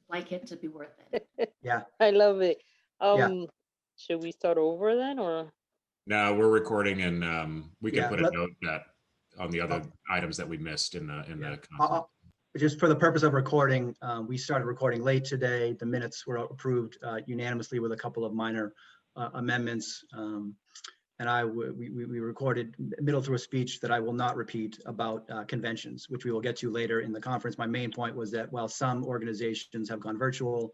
like it to be worth it. Yeah. I love it. Yeah. Should we start over then, or? No, we're recording, and we can Yeah, put a note that on the other items that we missed in the content. Just for the purpose of recording, we started recording late today. The minutes were approved unanimously with a couple of minor amendments. And we recorded middle through a speech that I will not repeat about conventions, which we will get to later in the conference. My main point was that while some organizations have gone virtual,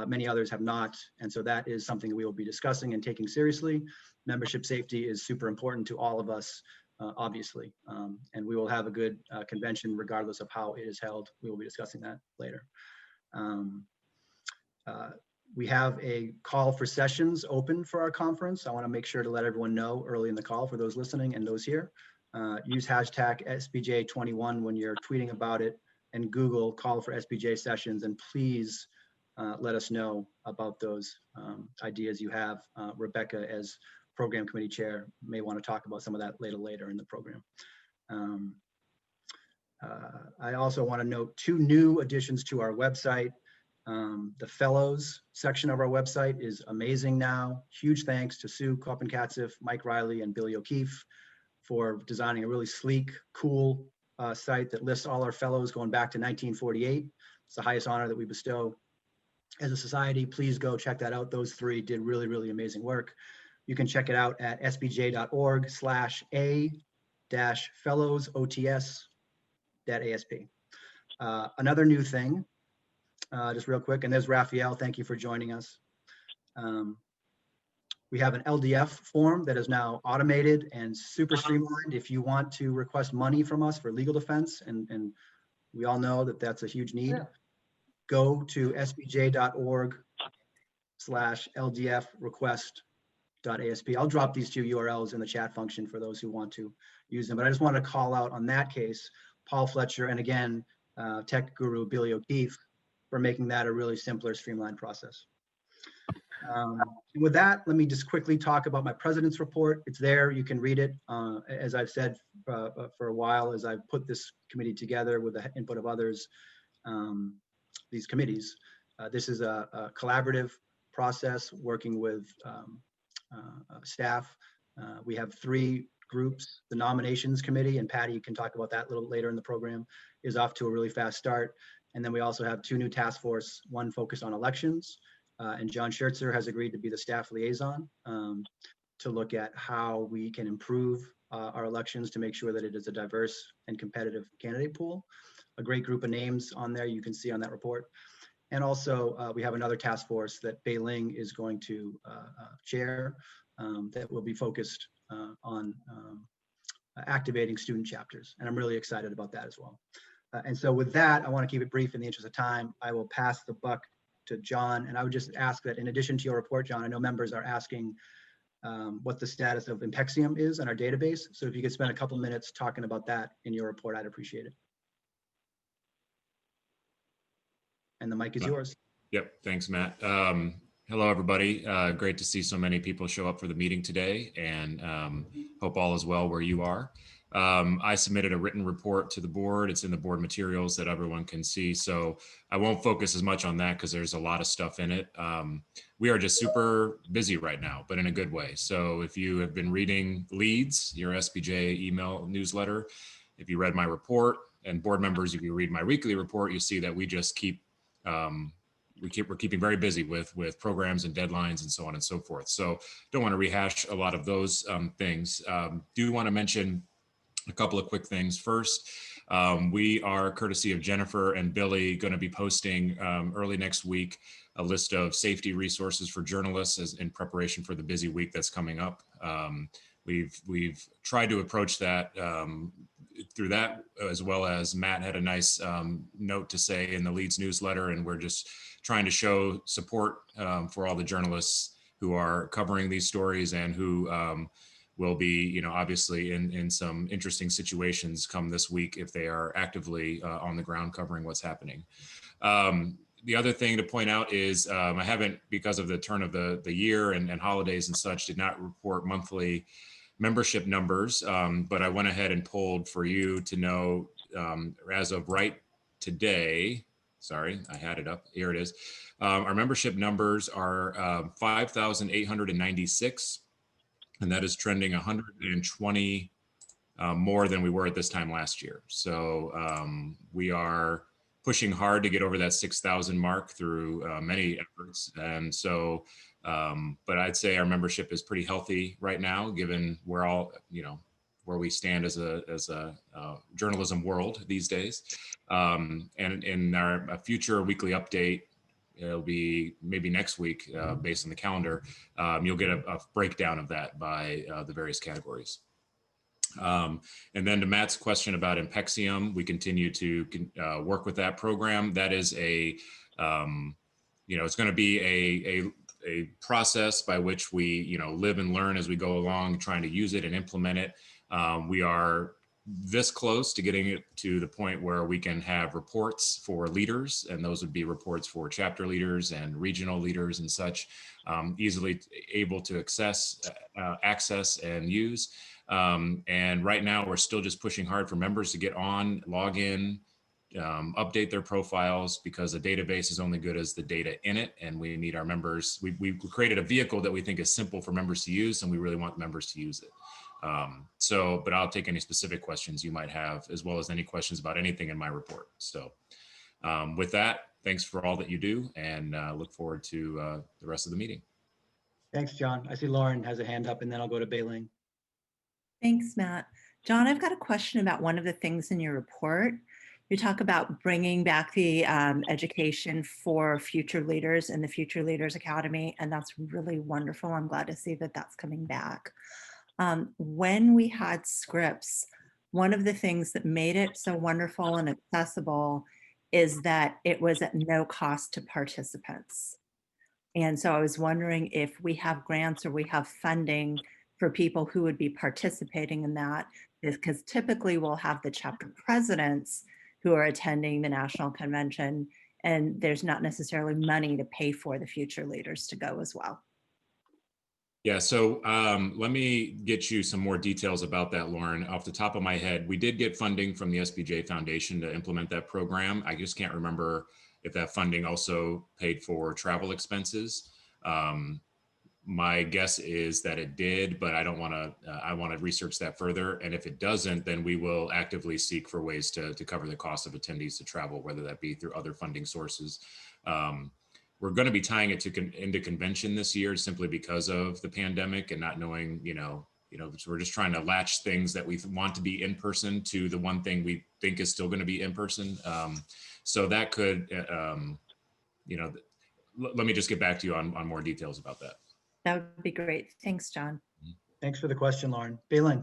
many others have not. And so that is something we will be discussing and taking seriously. Membership safety is super important to all of us, obviously. And we will have a good convention regardless of how it is held. We will be discussing that later. We have a call for sessions open for our conference. I want to make sure to let everyone know early in the call for those listening and those here. Use hashtag SPJ21 when you're tweeting about it, and Google call for SPJ sessions, and please let us know about those ideas you have. Rebecca, as program committee chair, may want to talk about some of that later in the program. I also want to note 2 new additions to our website. The fellows section of our website is amazing now. Huge thanks to Sue Koppen-Katzif, Mike Riley, and Billy O'Keefe for designing a really sleek, cool site that lists all our fellows going back to 1948. It's the highest honor that we bestow as a society. Please go check that out. Those 3 did really, really amazing work. You can check it out at spj.org/a-fellows-ots.asp. Another new thing, just real quick, and there's Raphael, thank you for joining us. We have an LDF form that is now automated and super streamlined. If you want to request money from us for legal defense, and we all know that that's a huge need, go to spj.org/ldfrequest.asp. I'll drop these 2 URLs in the chat function for those who want to use them, but I just wanted to call out on that case, Paul Fletcher, and again, tech guru Billy O'Keefe, for making that a really simpler, streamlined process. With that, let me just quickly talk about my president's report. It's there, you can read it. As I've said for a while, as I've put this committee together with the input of others, these committees, this is a collaborative process working with staff. We have 3 groups. The nominations committee, and Patty can talk about that a little later in the program, is off to a really fast start. And then we also have 2 new task force, one focused on elections, and John Schertzer has agreed to be the staff liaison to look at how we can improve our elections to make sure that it is a diverse and competitive candidate pool. A great group of names on there you can see on that report. And also we have another task force that Bei Ling is going to chair that will be focused on activating student chapters. And I'm really excited about that as well. And so with that, I want to keep it brief in the interest of time. I will pass the buck to John, and I would just ask that in addition to your report, John, I know members are asking what the status of Impexium is in our database. So if you could spend a couple minutes talking about that in your report, I'd appreciate it. And the mic is yours. Yep, thanks, Matt. Hello, everybody. Great to see so many people show up for the meeting today, and hope all is well where you are. I submitted a written report to the board. It's in the board materials that everyone can see. So I won't focus as much on that because there's a lot of stuff in it. We are just super busy right now, but in a good way. So if you have been reading Leads, your SPJ email newsletter, if you read my report, and board members, if you read my weekly report, you see that we just keep, we're keeping very busy with programs and deadlines and so on and so forth. So don't want to rehash a lot of those things. Do want to mention a couple of quick things. First, we are, courtesy of Jennifer and Billy, going to be posting early next week a list of safety resources for journalists as in preparation for the busy week that's coming up. We've tried to approach that through that, as well as Matt had a nice note to say in the Leads newsletter, and we're just trying to show support for all the journalists who are covering these stories and who will be, obviously in some interesting situations come this week if they are actively on the ground covering what's happening. The other thing to point out is I haven't, because of the turn of the year and holidays and such, did not report monthly membership numbers, but I went ahead and polled for you to know as of right today, sorry, I had it up. Here it is. Our membership numbers are 5,896, and that is trending 120 more than we were at this time last year. So we are pushing hard to get over that 6,000 mark through many efforts. And so, but I'd say our membership is pretty healthy right now, given we're all, where we stand as a journalism world these days. And in our future weekly update, it'll be maybe next week based on the calendar, you'll get a breakdown of that by the various categories. And then to Matt's question about Impexium, we continue to work with that program. That is it's going to be a process by which we, live and learn as we go along, trying to use it and implement it. We are this close to getting it to the point where we can have reports for leaders, and those would be reports for chapter leaders and regional leaders and such, easily able to access and use. And right now we're still just pushing hard for members to get on, log in, update their profiles, because the database is only good as the data in it. And we need our members. We created a vehicle that we think is simple for members to use, and we really want members to use it. But I'll take any specific questions you might have, as well as any questions about anything in my report. So with that, thanks for all that you do, and look forward to the rest of the meeting. Thanks, John. I see Lauren has a hand up, and then I'll go to Bailing. Thanks, Matt. John, I've got a question about one of the things in your report. You talk about bringing back the education for future leaders in the Future Leaders Academy, and that's really wonderful. I'm glad to see that that's coming back. When we had scripts, one of the things that made it so wonderful and accessible is that it was at no cost to participants. And so I was wondering if we have grants or we have funding for people who would be participating in that, because typically we'll have the chapter presidents who are attending the national convention, and there's not necessarily money to pay for the future leaders to go as well. Yeah, so let me get you some more details about that, Lauren. Off the top of my head, we did get funding from the SPJ Foundation to implement that program. I just can't remember if that funding also paid for travel expenses. My guess is that it did, but I don't want to, I want to research that further. And if it doesn't, then we will actively seek for ways to cover the cost of attendees to travel, whether that be through other funding sources. We're going to be tying it into convention this year simply because of the pandemic and not knowing, so we're just trying to latch things that we want to be in person to the one thing we think is still going to be in person. So that could, let me just get back to you on more details about that. That would be great. Thanks, John. Thanks for the question, Lauren. Bailing.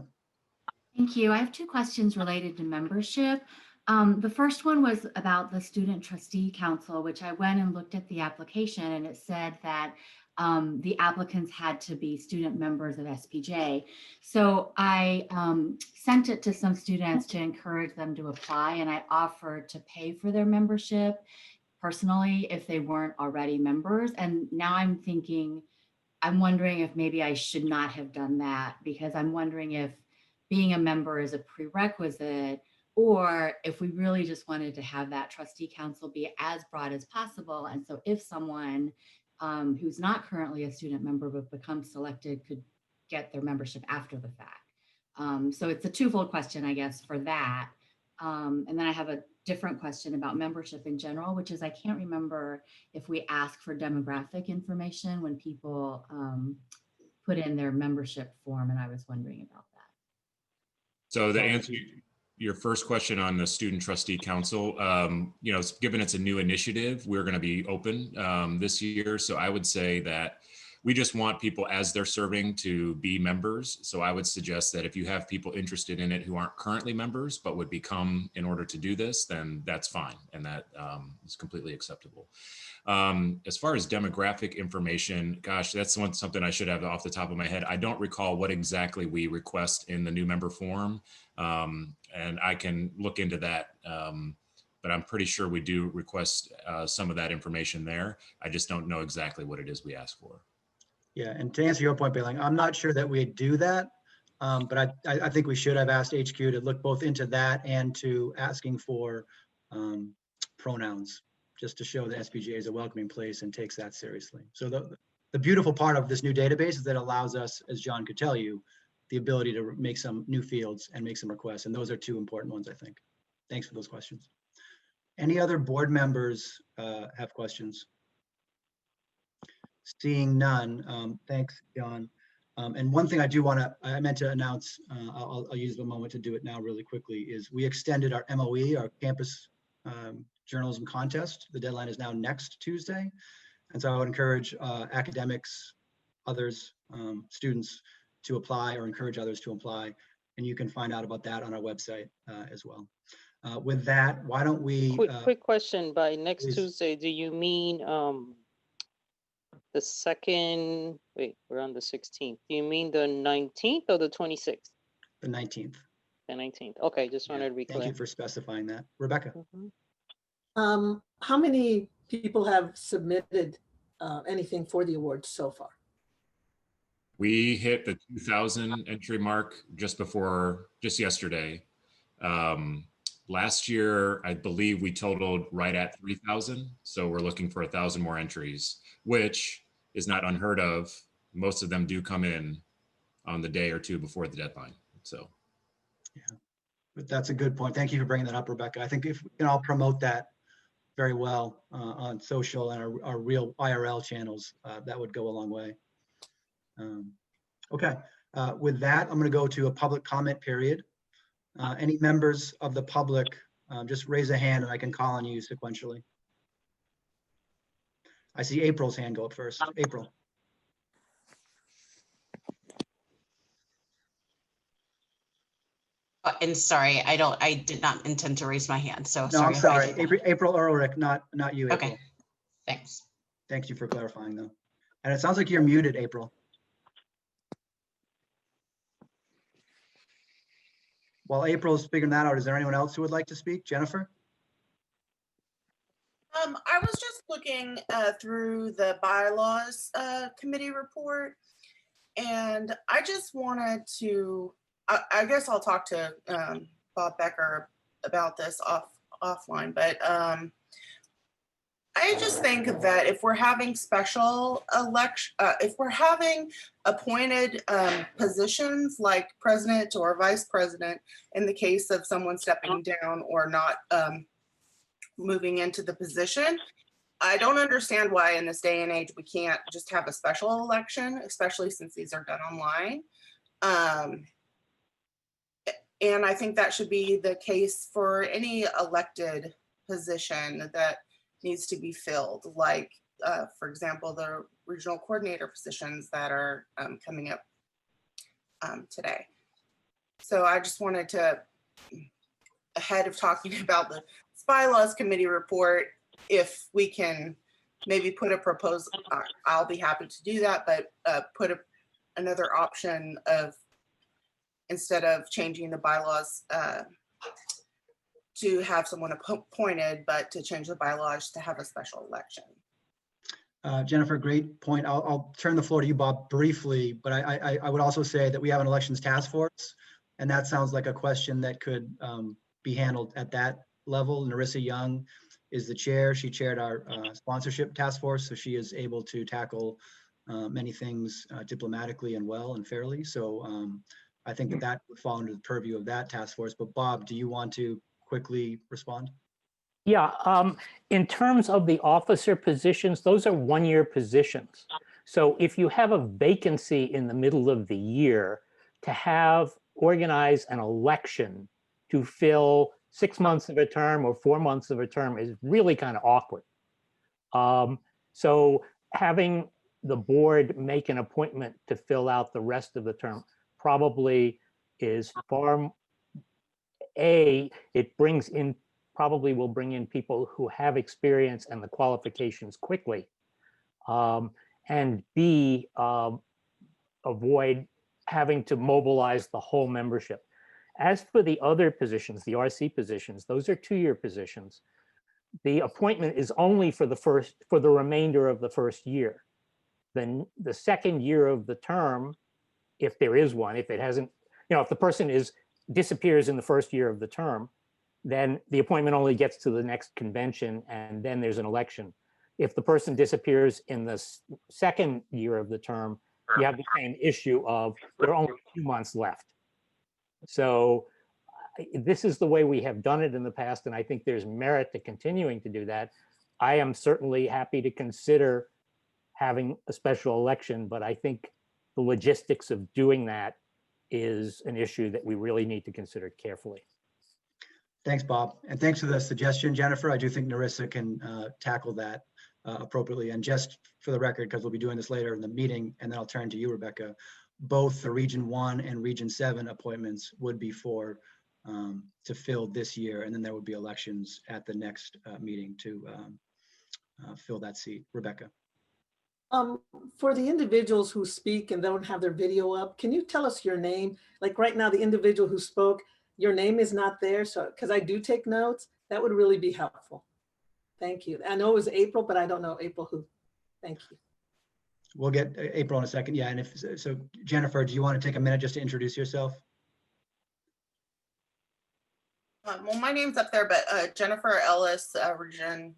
Thank you. I have two questions related to membership. The first one was about the Student Trustee Council, which I went and looked at the application, and it said that the applicants had to be student members of SPJ. So I sent it to some students to encourage them to apply, and I offered to pay for their membership personally if they weren't already members. And now I'm wondering if maybe I should not have done that, because I'm wondering if being a member is a prerequisite, or if we really just wanted to have that trustee council be as broad as possible. And so if someone who's not currently a student member but becomes selected could get their membership after the fact. So it's a twofold question, I guess, for that. And then I have a different question about membership in general, which is I can't remember if we ask for demographic information when people put in their membership form, and I was wondering about that. So the answer your first question on the Student Trustee Council, given it's a new initiative, we're going to be open this year. So I would say that we just want people as they're serving to be members. So I would suggest that if you have people interested in it who aren't currently members but would become in order to do this, then that's fine. And that is completely acceptable. As far as demographic information, gosh, that's something I should have off the top of my head. I don't recall what exactly we request in the new member form. And I can look into that. But I'm pretty sure we do request some of that information there. I just don't know exactly what it is we ask for. Yeah, and to answer your point, Bailing, I'm not sure that we do that, but I think we should have asked HQ to look both into that and to asking for pronouns just to show that SPJ is a welcoming place and takes that seriously. So the beautiful part of this new database is that it allows us, as John could tell you, the ability to make some new fields and make some requests. And those are two important ones, I think. Thanks for those questions. Any other board members have questions? Seeing none, thanks, John. And one thing I meant to announce, I'll use the moment to do it now really quickly, is we extended our MOE, our campus journalism contest. The deadline is now next Tuesday. And so I would encourage academics, others, students to apply, or encourage others to apply. And you can find out about that on our website as well. With that, why don't we— Quick question, by next please. Tuesday, do you mean the second, wait, we're on the 16th. Do you mean the 19th or the 26th? The 19th. The 19th. Okay, just wanted to be clear. Thank you for specifying that. Rebecca? Mhm. How many people have submitted anything for the awards so far? We hit the 2,000 entry mark just yesterday. Last year, I believe we totaled right at 3,000. So we're looking for 1,000 more entries, which is not unheard of. Most of them do come in on the day or two before the deadline. So. Yeah, but that's a good point. Thank you for bringing that up, Rebecca. I think if we can all promote that very well on social and our real IRL channels, that would go a long way. Okay, with that, I'm going to go to a public comment period. Any members of the public, just raise a hand and I can call on you sequentially. I see April's hand go up first. April. And sorry, I did not intend to raise my hand, so No, sorry. I'm if I sorry. did that. April Ulrich, not you, April. Okay, thanks. Thank you for clarifying though. And it sounds like you're muted, April. While April's figuring that out, is there anyone else who would like to speak? Jennifer? I was just looking through the bylaws committee report, and I just wanted to, I guess I'll talk to Bob Becker about this offline, but I just think that if we're having special election, if we're having appointed positions like president or vice president, in the case of someone stepping down or not moving into the position, I don't understand why in this day and age we can't just have a special election, especially since these are done online. And I think that should be the case for any elected position that needs to be filled, like, for example, the regional coordinator positions that are coming up today. So I just wanted to, ahead of talking about the bylaws committee report, if we can maybe put a proposal, I'll be happy to do that, but put another option of, instead of changing the bylaws to have someone appointed, but to change the bylaws to have a special election. Jennifer, great point. I'll turn the floor to you, Bob, briefly, but I would also say that we have an elections task force, and that sounds like a question that could be handled at that level. Narissa Young is the chair. She chaired our sponsorship task force, so she is able to tackle many things diplomatically and well and fairly. So I think that that would fall under the purview of that task force. But Bob, do you want to quickly respond? Yeah, in terms of the officer positions, those are one-year positions. So if you have a vacancy in the middle of the year, to organize an election to fill 6 months of a term or 4 months of a term is really kind of awkward. So having the board make an appointment to fill out the rest of the term probably is it brings in, probably will bring in people who have experience and the qualifications quickly. And B, avoid having to mobilize the whole membership. As for the other positions, the RC positions, those are 2-year positions. The appointment is only for the remainder of the first year. Then the second year of the term, if there is one, if it hasn't, if the person disappears in the first year of the term, then the appointment only gets to the next convention and then there's an election. If the person disappears in the second year of the term, you have the same issue of there are only 2 months left. So this is the way we have done it in the past, and I think there's merit to continuing to do that. I am certainly happy to consider having a special election, but I think the logistics of doing that is an issue that we really need to consider carefully. Thanks, Bob. And thanks for the suggestion, Jennifer. I do think Narissa can tackle that appropriately. And just for the record, because we'll be doing this later in the meeting, and then I'll turn to you, Rebecca, both the Region 1 and Region 7 appointments would be for to fill this year, and then there would be elections at the next meeting to fill that seat. Rebecca. For the individuals who speak and don't have their video up, can you tell us your name? Like right now, the individual who spoke, your name is not there. So, because I do take notes, that would really be helpful. Thank you. I know it was April, but I don't know April who. Thank you. We'll get April in a second. Yeah, and if so, Jennifer, do you want to take a minute just to introduce yourself? Well, my name's up there, but Jennifer Ellis, Region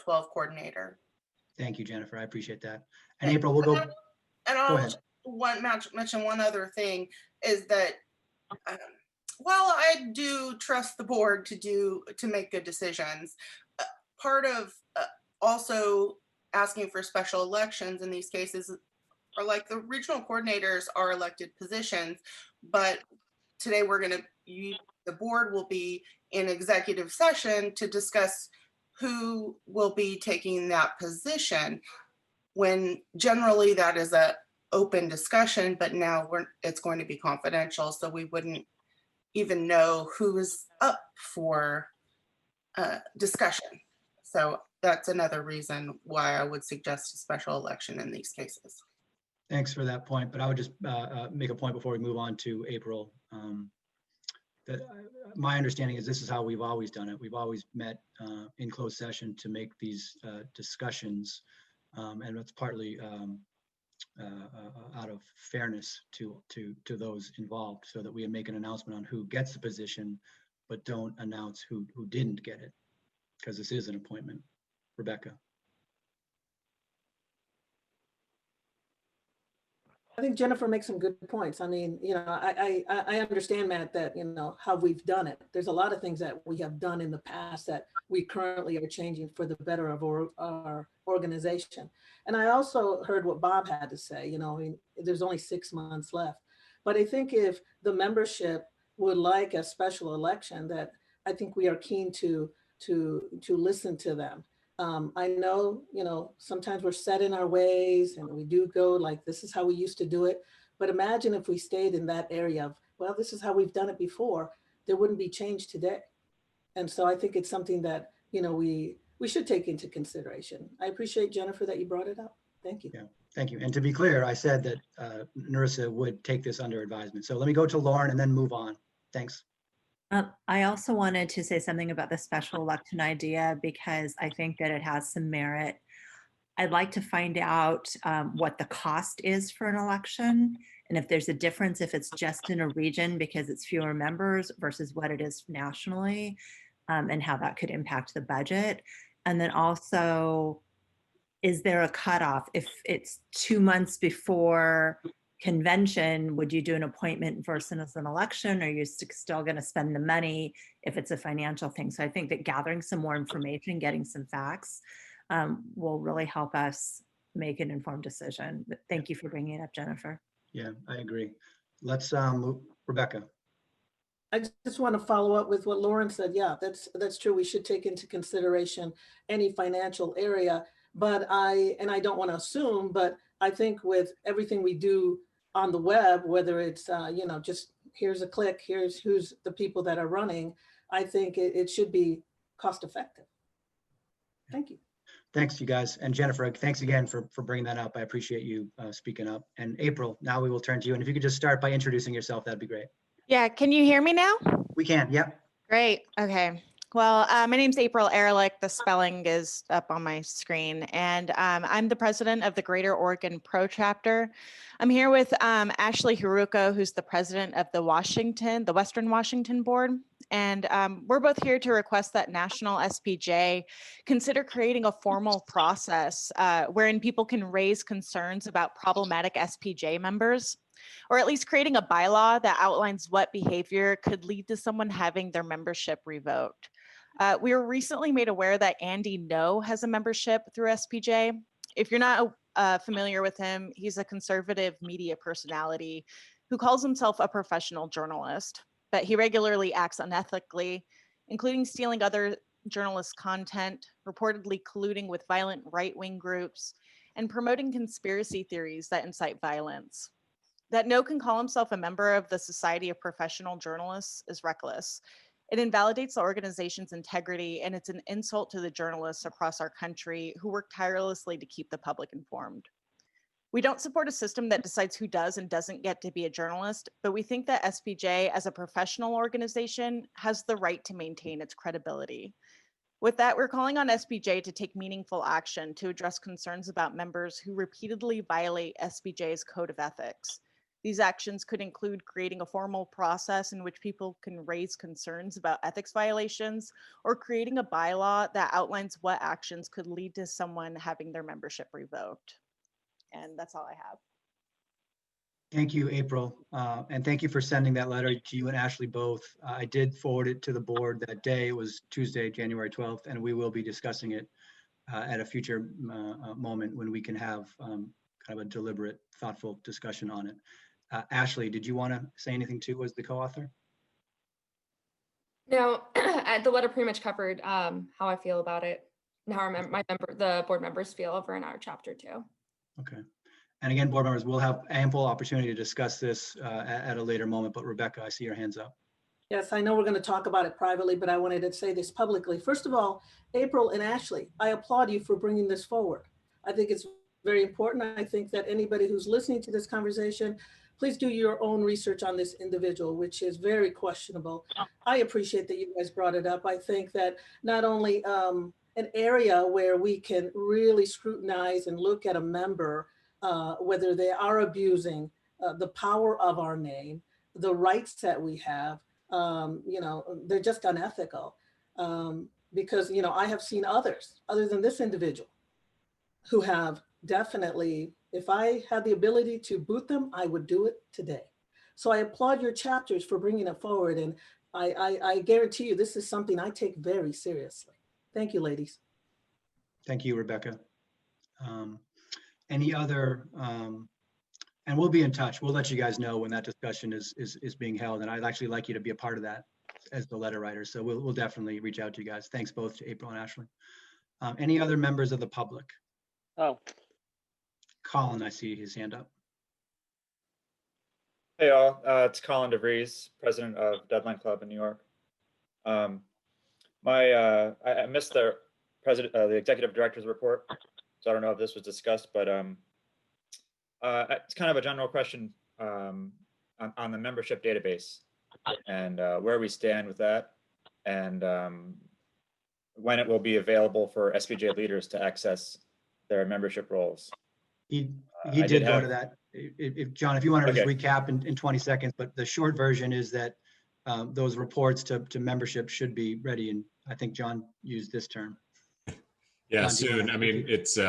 12 coordinator. Thank you, Jennifer. I appreciate that. And April, we'll go. And I'll mention one other thing is that while I do trust the board to make good decisions, part of also asking for special elections in these cases are like the regional coordinators are elected positions, but today the board will be in executive session to discuss who will be taking that position, when generally that is a open discussion, but now it's going to be confidential, so we wouldn't even know who is up for discussion. So that's another reason why I would suggest a special election in these cases. Thanks for that point, but I would just make a point before we move on to April. That my understanding is this is how we've always done it. We've always met in closed session to make these discussions, and it's partly out of fairness to those involved, so that we make an announcement on who gets the position, but don't announce who didn't get it, because this is an appointment. Rebecca. I think Jennifer makes some good points. I mean, you know, I understand, Matt, that, you know, how we've done it. There's a lot of things that we have done in the past that we currently are changing for the better of our organization. And I also heard what Bob had to say. You know, I mean, there's only 6 months left. But I think if the membership would like a special election, that I think we are keen to listen to them. I know, you know, sometimes we're set in our ways and we do go like, this is how we used to do it. But imagine if we stayed in that area of, well, this is how we've done it before, there wouldn't be change today. And so I think it's something that, you know, we should take into consideration. I appreciate, Jennifer, that you brought it up. Thank you. Yeah, thank you. And to be clear, I said that Narissa would take this under advisement. So let me go to Lauren and then move on. Thanks. I also wanted to say something about the special election idea, because I think that it has some merit. I'd like to find out what the cost is for an election, and if there's a difference, if it's just in a region because it's fewer members versus what it is nationally, and how that could impact the budget. And then also, is there a cutoff? If it's 2 months before convention, would you do an appointment versus an election? Or are you still going to spend the money if it's a financial thing? So I think that gathering some more information, getting some facts will really help us make an informed decision. But thank you for bringing it up, Jennifer. Yeah, I agree. Let's move, Rebecca. I just want to follow up with what Lauren said. Yeah, that's true. We should take into consideration any financial area, but I don't want to assume, but I think with everything we do on the web, whether it's, you know, just here's a click, here's who's the people that are running, I think it should be cost effective. Thank you. Thanks, you guys. And Jennifer, thanks again for bringing that up. I appreciate you speaking up. And April, now we will turn to you. And if you could just start by introducing yourself, that'd be great. Yeah, can you hear me now? We can, yep. Great, okay. Well, my name's April Ehrlich. The spelling is up on my screen, and I'm the president of the Greater Oregon Pro Chapter. I'm here with Ashley Haruko, who's the president of the Western Washington Board. And we're both here to request that National SPJ consider creating a formal process wherein people can raise concerns about problematic SPJ members, or at least creating a bylaw that outlines what behavior could lead to someone having their membership revoked. We were recently made aware that Andy No has a membership through SPJ. If you're not familiar with him, he's a conservative media personality who calls himself a professional journalist, but he regularly acts unethically, including stealing other journalists' content, reportedly colluding with violent right-wing groups, and promoting conspiracy theories that incite violence. That No can call himself a member of the Society of Professional Journalists is reckless. It invalidates the organization's integrity, and it's an insult to the journalists across our country who work tirelessly to keep the public informed. We don't support a system that decides who does and doesn't get to be a journalist, but we think that SPJ as a professional organization has the right to maintain its credibility. With that, we're calling on SPJ to take meaningful action to address concerns about members who repeatedly violate SPJ's code of ethics. These actions could include creating a formal process in which people can raise concerns about ethics violations, or creating a bylaw that outlines what actions could lead to someone having their membership revoked. And that's all I have. Thank you, April. And thank you for sending that letter to you and Ashley both. I did forward it to the board that day. It was Tuesday, January 12th, and we will be discussing it at a future moment when we can have kind of a deliberate, thoughtful discussion on it. Ashley, did you want to say anything too as the co-author? No, the letter pretty much covered how I feel about it and how the board members feel over in our chapter too. Okay. And again, board members, we'll have ample opportunity to discuss this at a later moment, but Rebecca, I see your hands up. Yes, I know we're going to talk about it privately, but I wanted to say this publicly. First of all, April and Ashley, I applaud you for bringing this forward. I think it's very important. I think that anybody who's listening to this conversation, please do your own research on this individual, which is very questionable. I appreciate that you guys brought it up. I think that not only an area where we can really scrutinize and look at a member, whether they are abusing the power of our name, the rights that we have, they're just unethical. Because, I have seen others, other than this individual, who have definitely, if I had the ability to boot them, I would do it today. So I applaud your chapters for bringing it forward. And I guarantee you, this is something I take very seriously. Thank you, ladies. Thank you, Rebecca. Any other, and we'll be in touch. We'll let you guys know when that discussion is being held. And I'd actually like you to be a part of that as the letter writer. So we'll definitely reach out to you guys. Thanks both to April and Ashley. Any other members of the public? Oh, Colin, I see his hand up. Hey all, it's Colin DeVries, president of Deadline Club in New York. I missed the executive director's report, so I don't know if this was discussed, but it's kind of a general question on the membership database and where we stand with that, and when it will be available for SPJ leaders to access their membership roles. He did go to that. John, if you want to just recap in 20 seconds, but the short version is that those reports to membership should be ready. And I think John used this term. Yeah, John, soon. I mean, it's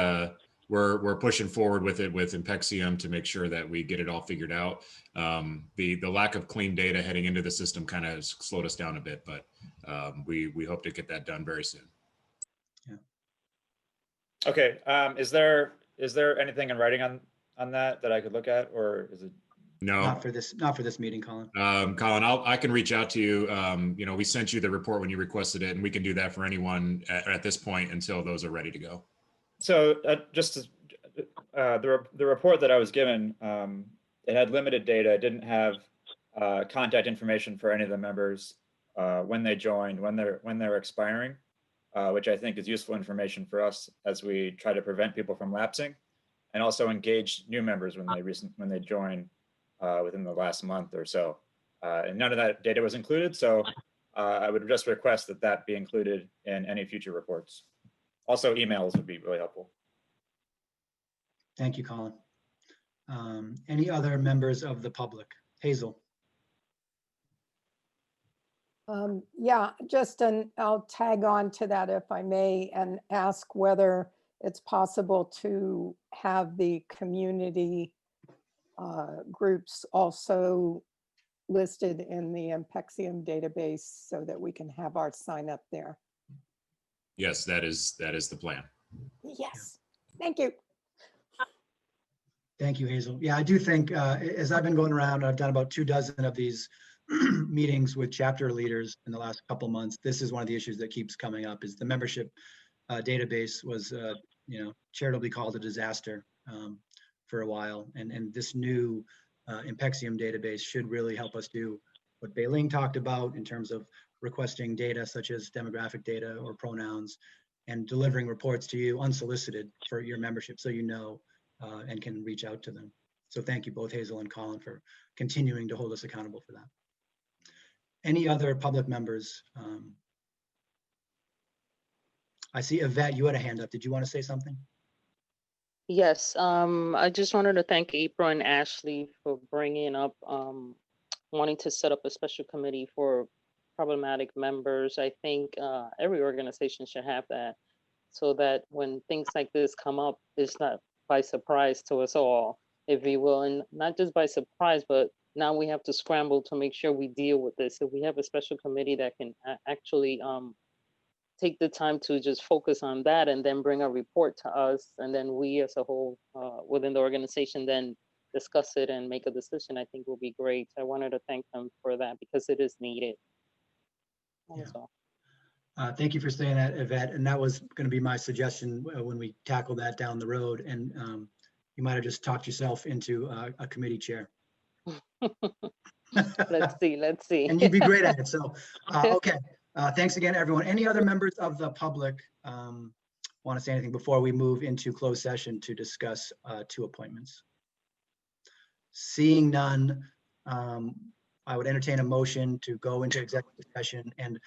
we're pushing forward with it with Impexium to make sure that we get it all figured out. The lack of clean data heading into the system kind of slowed us down a bit, but we hope to get that done very soon. Yeah. Okay. Is there anything in writing on that I could look at, or is it? No, not for this meeting, Colin. Colin, I can reach out to you. We sent you the report when you requested it, and we can do that for anyone at this point until those are ready to go. So the report that I was given, it had limited data. It didn't have contact information for any of the members when they joined, when they're expiring, which I think is useful information for us as we try to prevent people from lapsing, and also engage new members when they join within the last month or so. And none of that data was included. So I would just request that that be included in any future reports. Also, emails would be really helpful. Thank you, Colin. Any other members of the public? Hazel? Yeah, I'll tag on to that if I may and ask whether it's possible to have the community groups also listed in the Impexium database so that we can have our sign up there. Yes, that is the plan. Yes, thank you. Thank you, Hazel. Yeah, I do think, as I've been going around, I've done about 24 of these meetings with chapter leaders in the last couple of months. This is one of the issues that keeps coming up, is the membership database was, charitably called a disaster for a while. And this new Impexium database should really help us do what Beiling talked about in terms of requesting data such as demographic data or pronouns and delivering reports to you unsolicited for your membership so you know and can reach out to them. So thank you both, Hazel and Colin, for continuing to hold us accountable for that. Any other public members? I see Yvette, you had a hand up. Did you want to say something? Yes, I just wanted to thank April and Ashley for bringing up wanting to set up a special committee for problematic members. I think every organization should have that, so that when things like this come up, it's not by surprise to us all, if you will, and not just by surprise, but now we have to scramble to make sure we deal with this. So we have a special committee that can actually take the time to just focus on that and then bring a report to us, and then we as a whole within the organization then discuss it and make a decision, I think will be great. I wanted to thank them for that because it is needed. Yeah. Thank you for saying that, Yvette. And that was going to be my suggestion when we tackle that down the road. And you might have just talked yourself into a committee chair. Let's see. And you'd be great at it. So, okay. Thanks again, everyone. Any other members of the public want to say anything before we move into closed session to discuss 2 appointments? Seeing none, I would entertain a motion to go into executive session. And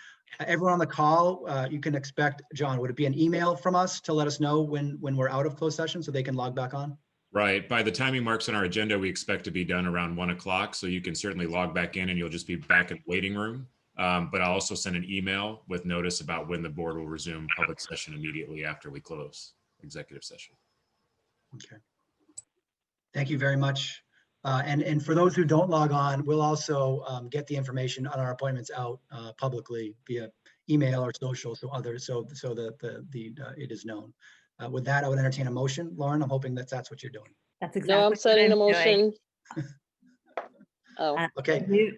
everyone on the call, you can expect, John, would it be an email from us to let us know when we're out of closed session so they can log back on? Right. By the timing marks on our agenda, we expect to be done around 1 o'clock. So you can certainly log back in and you'll just be back in the waiting room. But I'll also send an email with notice about when the board will resume public session immediately after we close executive session. Okay. Thank you very much. And for those who don't log on, we'll also get the information on our appointments out publicly via email or social, so that it is known. With that, I would entertain a motion. Lauren, I'm hoping that's what you're doing. That's exactly. No, I'm setting a what I'm doing. motion. Oh, Okay.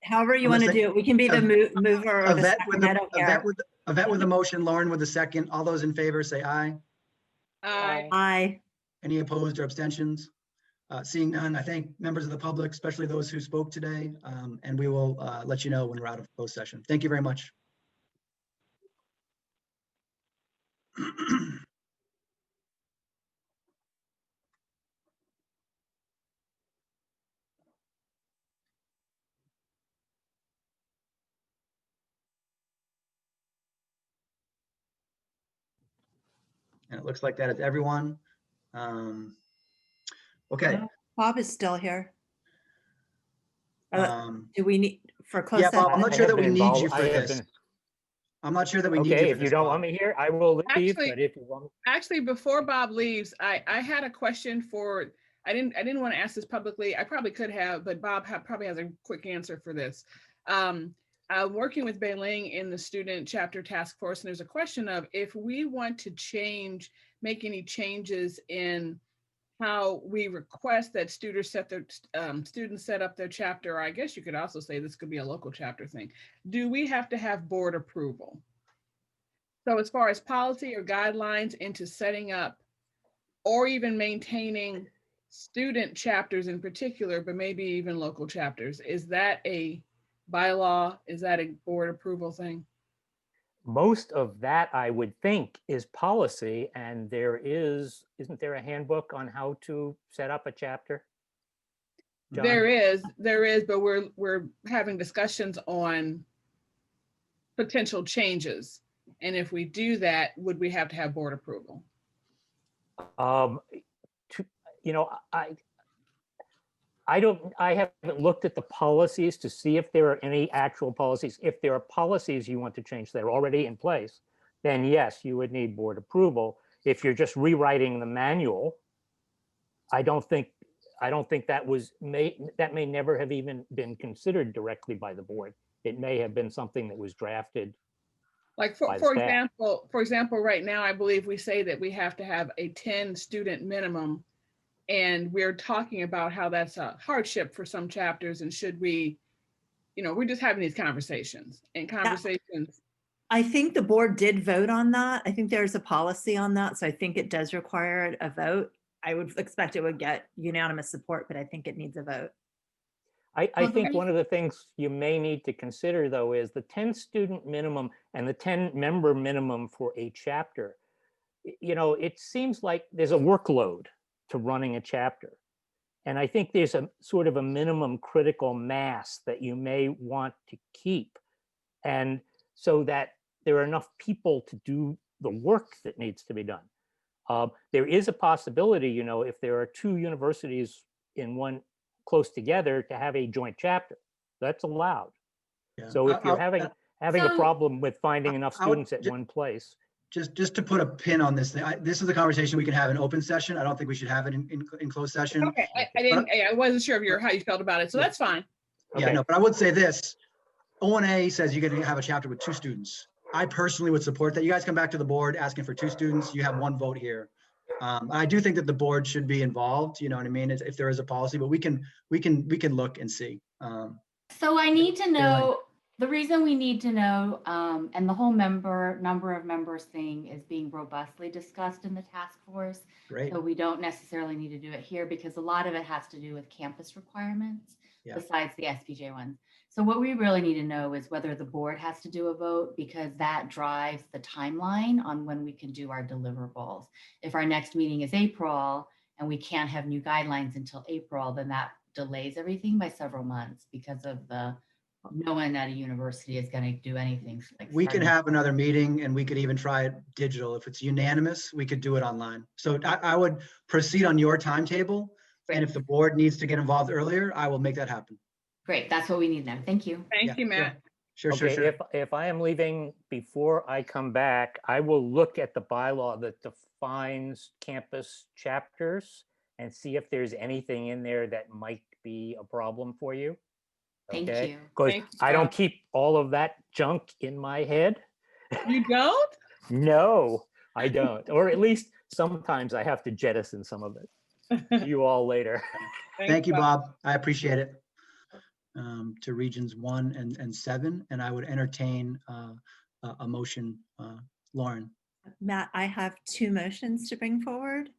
However you want to do it. We can be the mover or the second. I don't care. Yvette with the motion, Lauren with the second. All those in favor say aye. Aye. Any opposed or abstentions? Seeing none, I thank members of the public, especially those who spoke today, and we will let you know when we're out of closed session. Thank you very much. And it looks like that is everyone. Okay. Bob is still here. Do we need for close? Yeah, Bob, I'm not sure that we need you for this. Been... I'm not sure that we need you Okay, for if this, you don't Bob. want me here, I will leave. Actually, but if you want me... actually, before Bob leaves, I had a question for. I didn't want to ask this publicly. I probably could have, but Bob probably has a quick answer for this. I'm working with Beiling in the student chapter task force, and there's a question of if we want to make any changes in how we request that students set up their chapter, or I guess you could also say this could be a local chapter thing. Do we have to have board approval? So as far as policy or guidelines into setting up or even maintaining student chapters in particular, but maybe even local chapters, is that a bylaw? Is that a board approval thing? Most of that, I would think, is policy, and isn't there a handbook on how to set up a chapter? John? There is, but we're having discussions on potential changes? And if we do that, would we have to have board approval? You know, I haven't looked at the policies to see if there are any actual policies. If there are policies you want to change that are already in place, then yes, you would need board approval. If you're just rewriting the manual, I don't think that may never have even been considered directly by the board. It may have been something that was drafted. Like for example, right now, I believe we say that we have to have a 10 student minimum. And we're talking about how that's a hardship for some chapters. And should we, you know, we're just having these conversations and conversations. I think the board did vote on that. I think there's a policy on that. So I think it does require a vote. I would expect it would get unanimous support, but I think it needs a vote. I think one of the things you may need to consider, though, is the 10 student minimum and the 10 member minimum for a chapter. You know, it seems like there's a workload to running a chapter. And I think there's a sort of a minimum critical mass that you may want to keep. And so that there are enough people to do the work that needs to be done. There is a possibility, you know, if there are two universities in one close together, to have a joint chapter. That's allowed. Yeah. So if you're having a problem with finding enough students at one place. Just to put a pin on this thing, this is a conversation we can have in open session. I don't think we should have it in closed session. Okay, I wasn't sure of how you felt about it, so that's fine. Yeah, no, but I would say this. O&A says you're going to have a chapter with 2 students. I personally would support that. You guys come back to the board asking for 2 students. You have 1 vote here. I do think that the board should be involved. You know what I mean? If there is a policy, but we can look and see. So I need to know, the reason we need to know, and the whole number of members thing is being robustly discussed in the task force. Great. So we don't necessarily need to do it here because a lot of it has to do with campus requirements besides the SPJ ones. So what we really need to know is whether the board has to do a vote, because that drives the timeline on when we can do our deliverables. If our next meeting is April and we can't have new guidelines until April, then that delays everything by several months because of no one at a university is going to do anything. We can have another meeting and we could even try it digital. If it's unanimous, we could do it online. So I would proceed on your timetable. And if the board needs to get involved earlier, I will make that happen. Great. That's what we need now. Thank you. Thank you, Matt. Sure. If I am leaving before I come back, I will look at the bylaw that defines campus chapters and see if there's anything in there that might be a problem for you. Thank you. Because I don't keep all of that junk in my head. You don't? No, I don't. Or at least sometimes I have to jettison some of it. See you all later. Thank you, Bob. I appreciate it. To regions 1 and 7, and I would entertain a motion. Lauren. Matt, I have 2 motions to bring forward.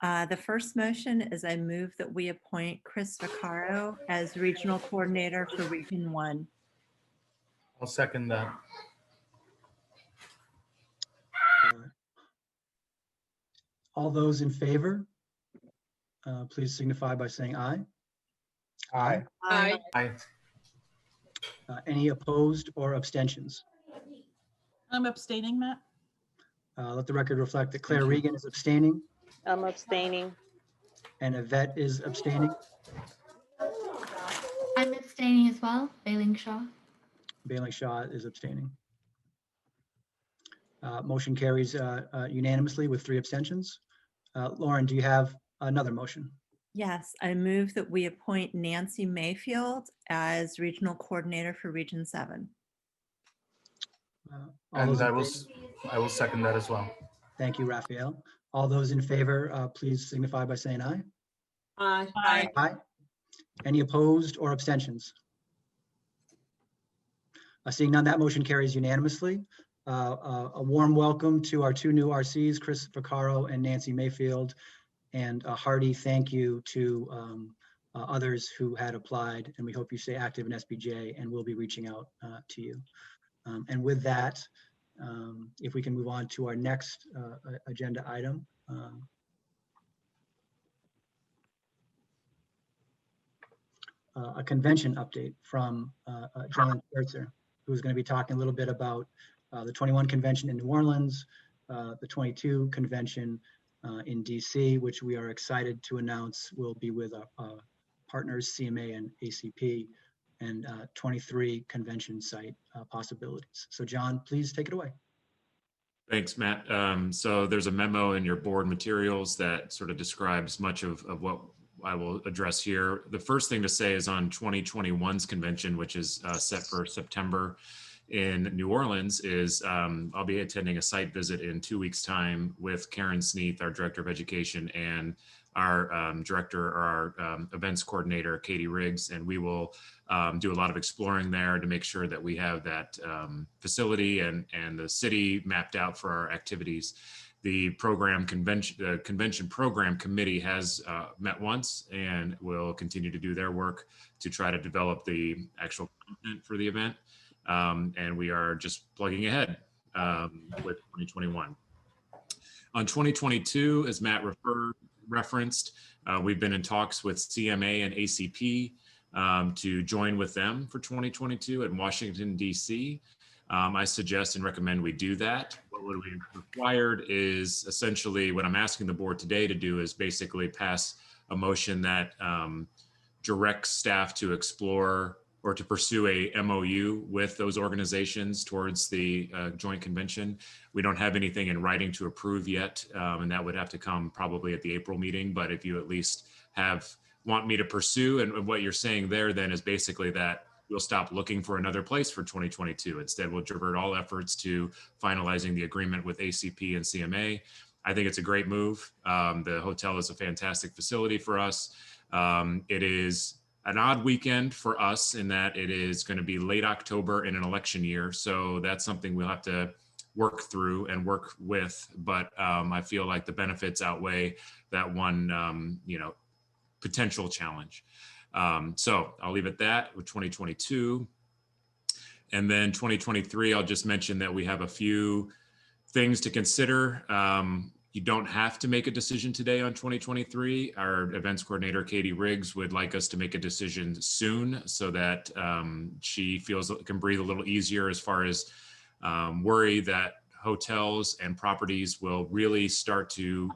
The first motion is I move that we appoint Chris Vaccaro as Regional Coordinator for Region 1. I'll second that. All those in favor, please signify by saying aye. Aye. Aye. Aye. Any opposed or abstentions? I'm abstaining, Matt. Let the record reflect that Claire Regan is abstaining I'm abstaining. and Yvette is abstaining. I'm abstaining as well. Bailing Shaw. Bailing Shaw is abstaining. Motion carries unanimously with 3 abstentions. Lauren, do you have another motion? Yes, I move that we appoint Nancy Mayfield as Regional Coordinator for Region 7. And I will second that as well. Thank you, Raphael. All those in favor, please signify by saying aye. Aye. Aye. Aye. Any opposed or abstentions? Seeing none, that motion carries unanimously. A warm welcome to our 2 new RCs, Chris Vaccaro and Nancy Mayfield, and a hearty thank you to others who had applied, and we hope you stay active in SPJ, and we'll be reaching out to you. And with that, if we can move on to our next agenda item. A convention update from John Schertzer. who's going to be talking a little bit about the 21 convention in New Orleans, the 22 convention in DC, which we are excited to announce will be with partners CMA and ACP, and 23 convention site possibilities. So John, please take it away. Thanks, Matt. So there's a memo in your board materials that sort of describes much of what I will address here. The first thing to say is on 2021's convention, which is set for September in New Orleans, is I'll be attending a site visit in 2 weeks' time with Karen Sneath, our Director of Education, and our director or our events coordinator, Katie Riggs, and we will do a lot of exploring there to make sure that we have that facility and the city mapped out for our activities. The convention program committee has met once and will continue to do their work to try to develop the actual content for the event. And we are just plugging ahead with 2021. On 2022, as Matt referenced, we've been in talks with CMA and ACP to join with them for 2022 in Washington, DC. I suggest and recommend we do that. What would be required is essentially what I'm asking the board today to do is basically pass a motion that directs staff to explore or to pursue a MOU with those organizations towards the joint convention. We don't have anything in writing to approve yet, and that would have to come probably at the April meeting. But if you at least want me to pursue, and what you're saying there then is basically that we'll stop looking for another place for 2022. Instead, we'll divert all efforts to finalizing the agreement with ACP and CMA. I think it's a great move. The hotel is a fantastic facility for us. It is an odd weekend for us in that it is going to be late October in an election year. So that's something we'll have to work through and work with. But I feel like the benefits outweigh that one, potential challenge. So I'll leave it at that with 2022. And then 2023, I'll just mention that we have a few things to consider. You don't have to make a decision today on 2023. Our events coordinator, Katie Riggs, would like us to make a decision soon so that she feels can breathe a little easier as far as worry that hotels and properties will really start to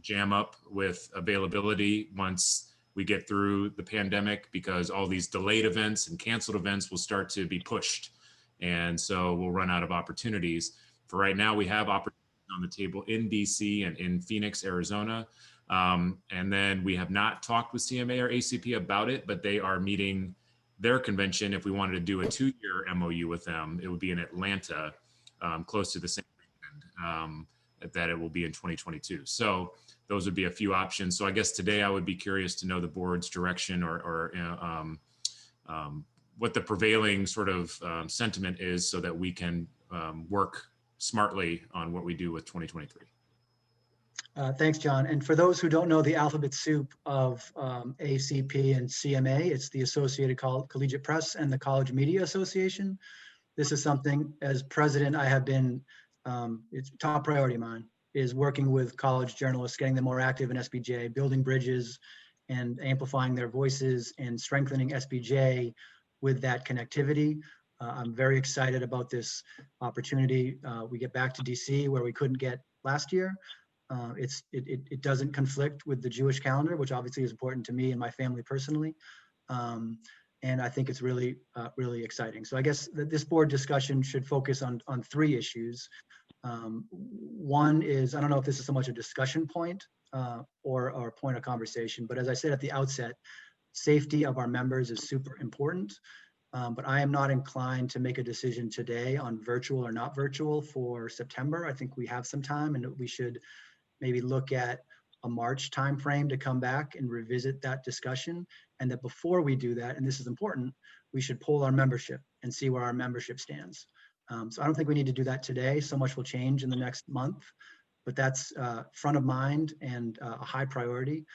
jam up with availability once we get through the pandemic, because all these delayed events and canceled events will start to be pushed. And so we'll run out of opportunities. For right now, we have opportunities on the table in DC and in Phoenix, Arizona. And then we have not talked with CMA or ACP about it, but they are meeting their convention. If we wanted to do a 2-year MOU with them, it would be in Atlanta, close to the same weekend that it will be in 2022. So those would be a few options. So I guess today I would be curious to know the board's direction or what the prevailing sort of sentiment is so that we can work smartly on what we do with 2023. Thanks, John. And for those who don't know the alphabet soup of ACP and CMA, it's the Associated Collegiate Press and the College Media Association. This is something, as president, I have been, it's top priority of mine, is working with college journalists, getting them more active in SPJ, building bridges and amplifying their voices and strengthening SPJ with that connectivity. I'm very excited about this opportunity. We get back to DC where we couldn't get last year. It doesn't conflict with the Jewish calendar, which obviously is important to me and my family personally. And I think it's really, really exciting. So I guess this board discussion should focus on 3 issues. One is, I don't know if this is so much a discussion point or a point of conversation, but as I said at the outset, safety of our members is super important. But I am not inclined to make a decision today on virtual or not virtual for September. I think we have some time, and we should maybe look at a March timeframe to come back and revisit that discussion. And that before we do that, and this is important, we should poll our membership and see where our membership stands. So I don't think we need to do that today. So much will change in the next month, but that's front of mind and a high priority.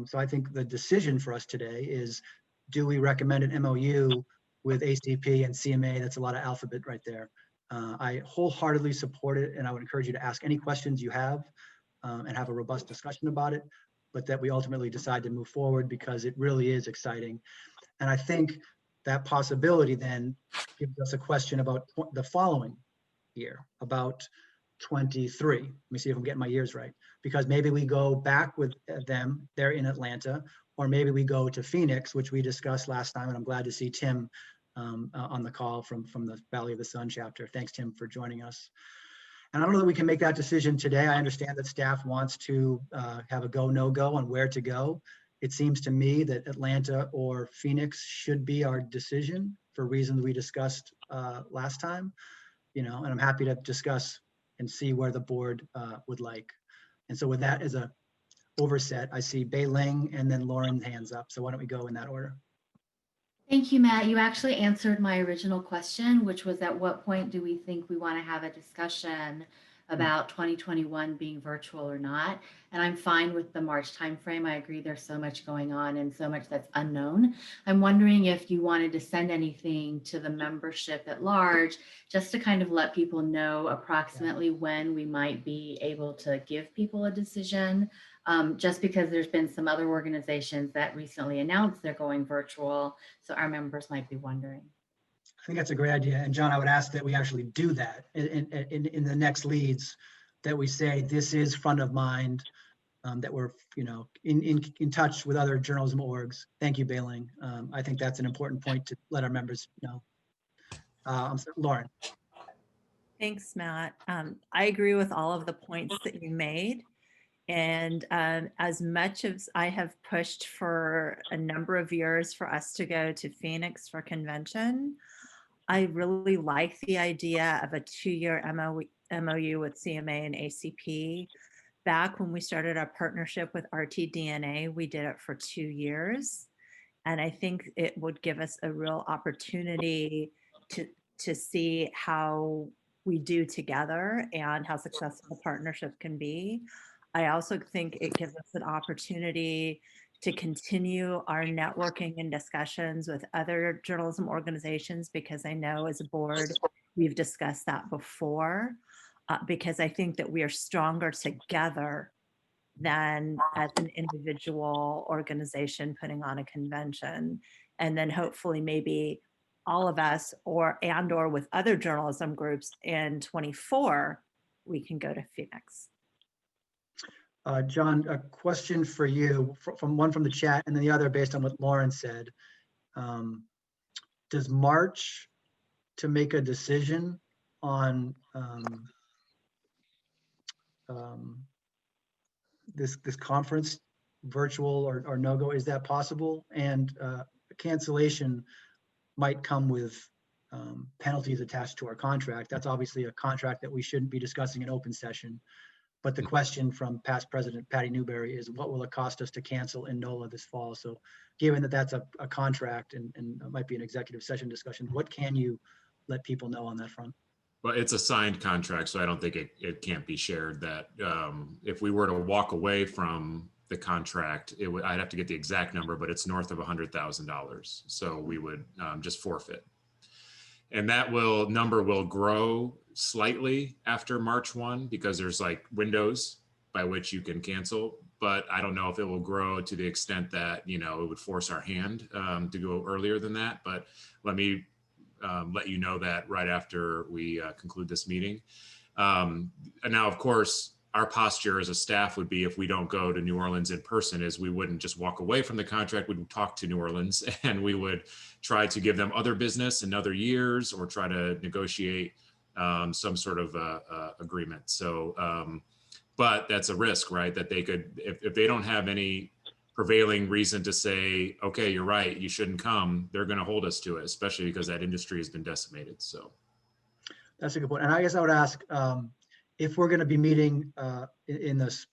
So I think the decision for us today is, do we recommend an MOU with ACP and CMA? That's a lot of alphabet right there. I wholeheartedly support it, and I would encourage you to ask any questions you have and have a robust discussion about it, but that we ultimately decide to move forward because it really is exciting. And I think that possibility then gives us a question about the following year, about 23. Let me see if I'm getting my years right. Because maybe we go back with them, they're in Atlanta, or maybe we go to Phoenix, which we discussed last time, and I'm glad to see Tim on the call from the Valley of the Sun chapter. Thanks, Tim, for joining us. And I don't know that we can make that decision today. I understand that staff wants to have a go, no go on where to go. It seems to me that Atlanta or Phoenix should be our decision for reasons we discussed last time, and I'm happy to discuss and see where the board would like. And so with that as a overset, I see Bei Ling and then Lauren's hands up. So why don't we go in that order? Thank you, Matt. You actually answered my original question, which was at what point do we think we want to have a discussion about 2021 being virtual or not? And I'm fine with the March timeframe. I agree there's so much going on and so much that's unknown. I'm wondering if you wanted to send anything to the membership at large, just to kind of let people know approximately when we might be able to give people a decision. Just because there's been some other organizations that recently announced they're going virtual, so our members might be wondering. I think that's a great idea. And John, I would ask that we actually do that in the next leads, that we say this is front of mind, that we're in touch with other journalism orgs. Thank you, Bei Ling. I think that's an important point to let our members know. I'm sorry, Lauren. Thanks, Matt. I agree with all of the points that you made. And as much as I have pushed for a number of years for us to go to Phoenix for convention, I really like the idea of a 2-year MOU with CMA and ACP. Back when we started our partnership with RTDNA, we did it for 2 years. And I think it would give us a real opportunity to see how we do together and how successful the partnership can be. I also think it gives us an opportunity to continue our networking and discussions with other journalism organizations, because I know as a board, we've discussed that before, because I think that we are stronger together than as an individual organization putting on a convention. And then hopefully maybe all of us or with other journalism groups in 24, we can go to Phoenix. John, a question for you, from one from the chat and then the other based on what Lauren said. Does March to make a decision on this conference, virtual or no-go, is that possible? And cancellation might come with penalties attached to our contract. That's obviously a contract that we shouldn't be discussing in open session. But the question from past President Patty Newberry is, what will it cost us to cancel in NOLA this fall? So given that that's a contract and it might be an executive session discussion, what can you let people know on that front? Well, it's a signed contract, so I don't think it can't be shared that if we were to walk away from the contract, I'd have to get the exact number, but it's north of $100,000. So we would just forfeit. And that number will grow slightly after March 1 because there's like windows by which you can cancel, but I don't know if it will grow to the extent that, it would force our hand to go earlier than that. But let me let you know that right after we conclude this meeting. And now, of course, our posture as a staff would be, if we don't go to New Orleans in person, is we wouldn't just walk away from the contract. We'd talk to New Orleans and we would try to give them other business in other years or try to negotiate some sort of agreement. So, but that's a risk, right? That they could, if they don't have any prevailing reason to say, okay, you're right, you shouldn't come, they're going to hold us to it, especially because that industry has been decimated. So that's a good point. And I guess I would ask, if we're going to be meeting in the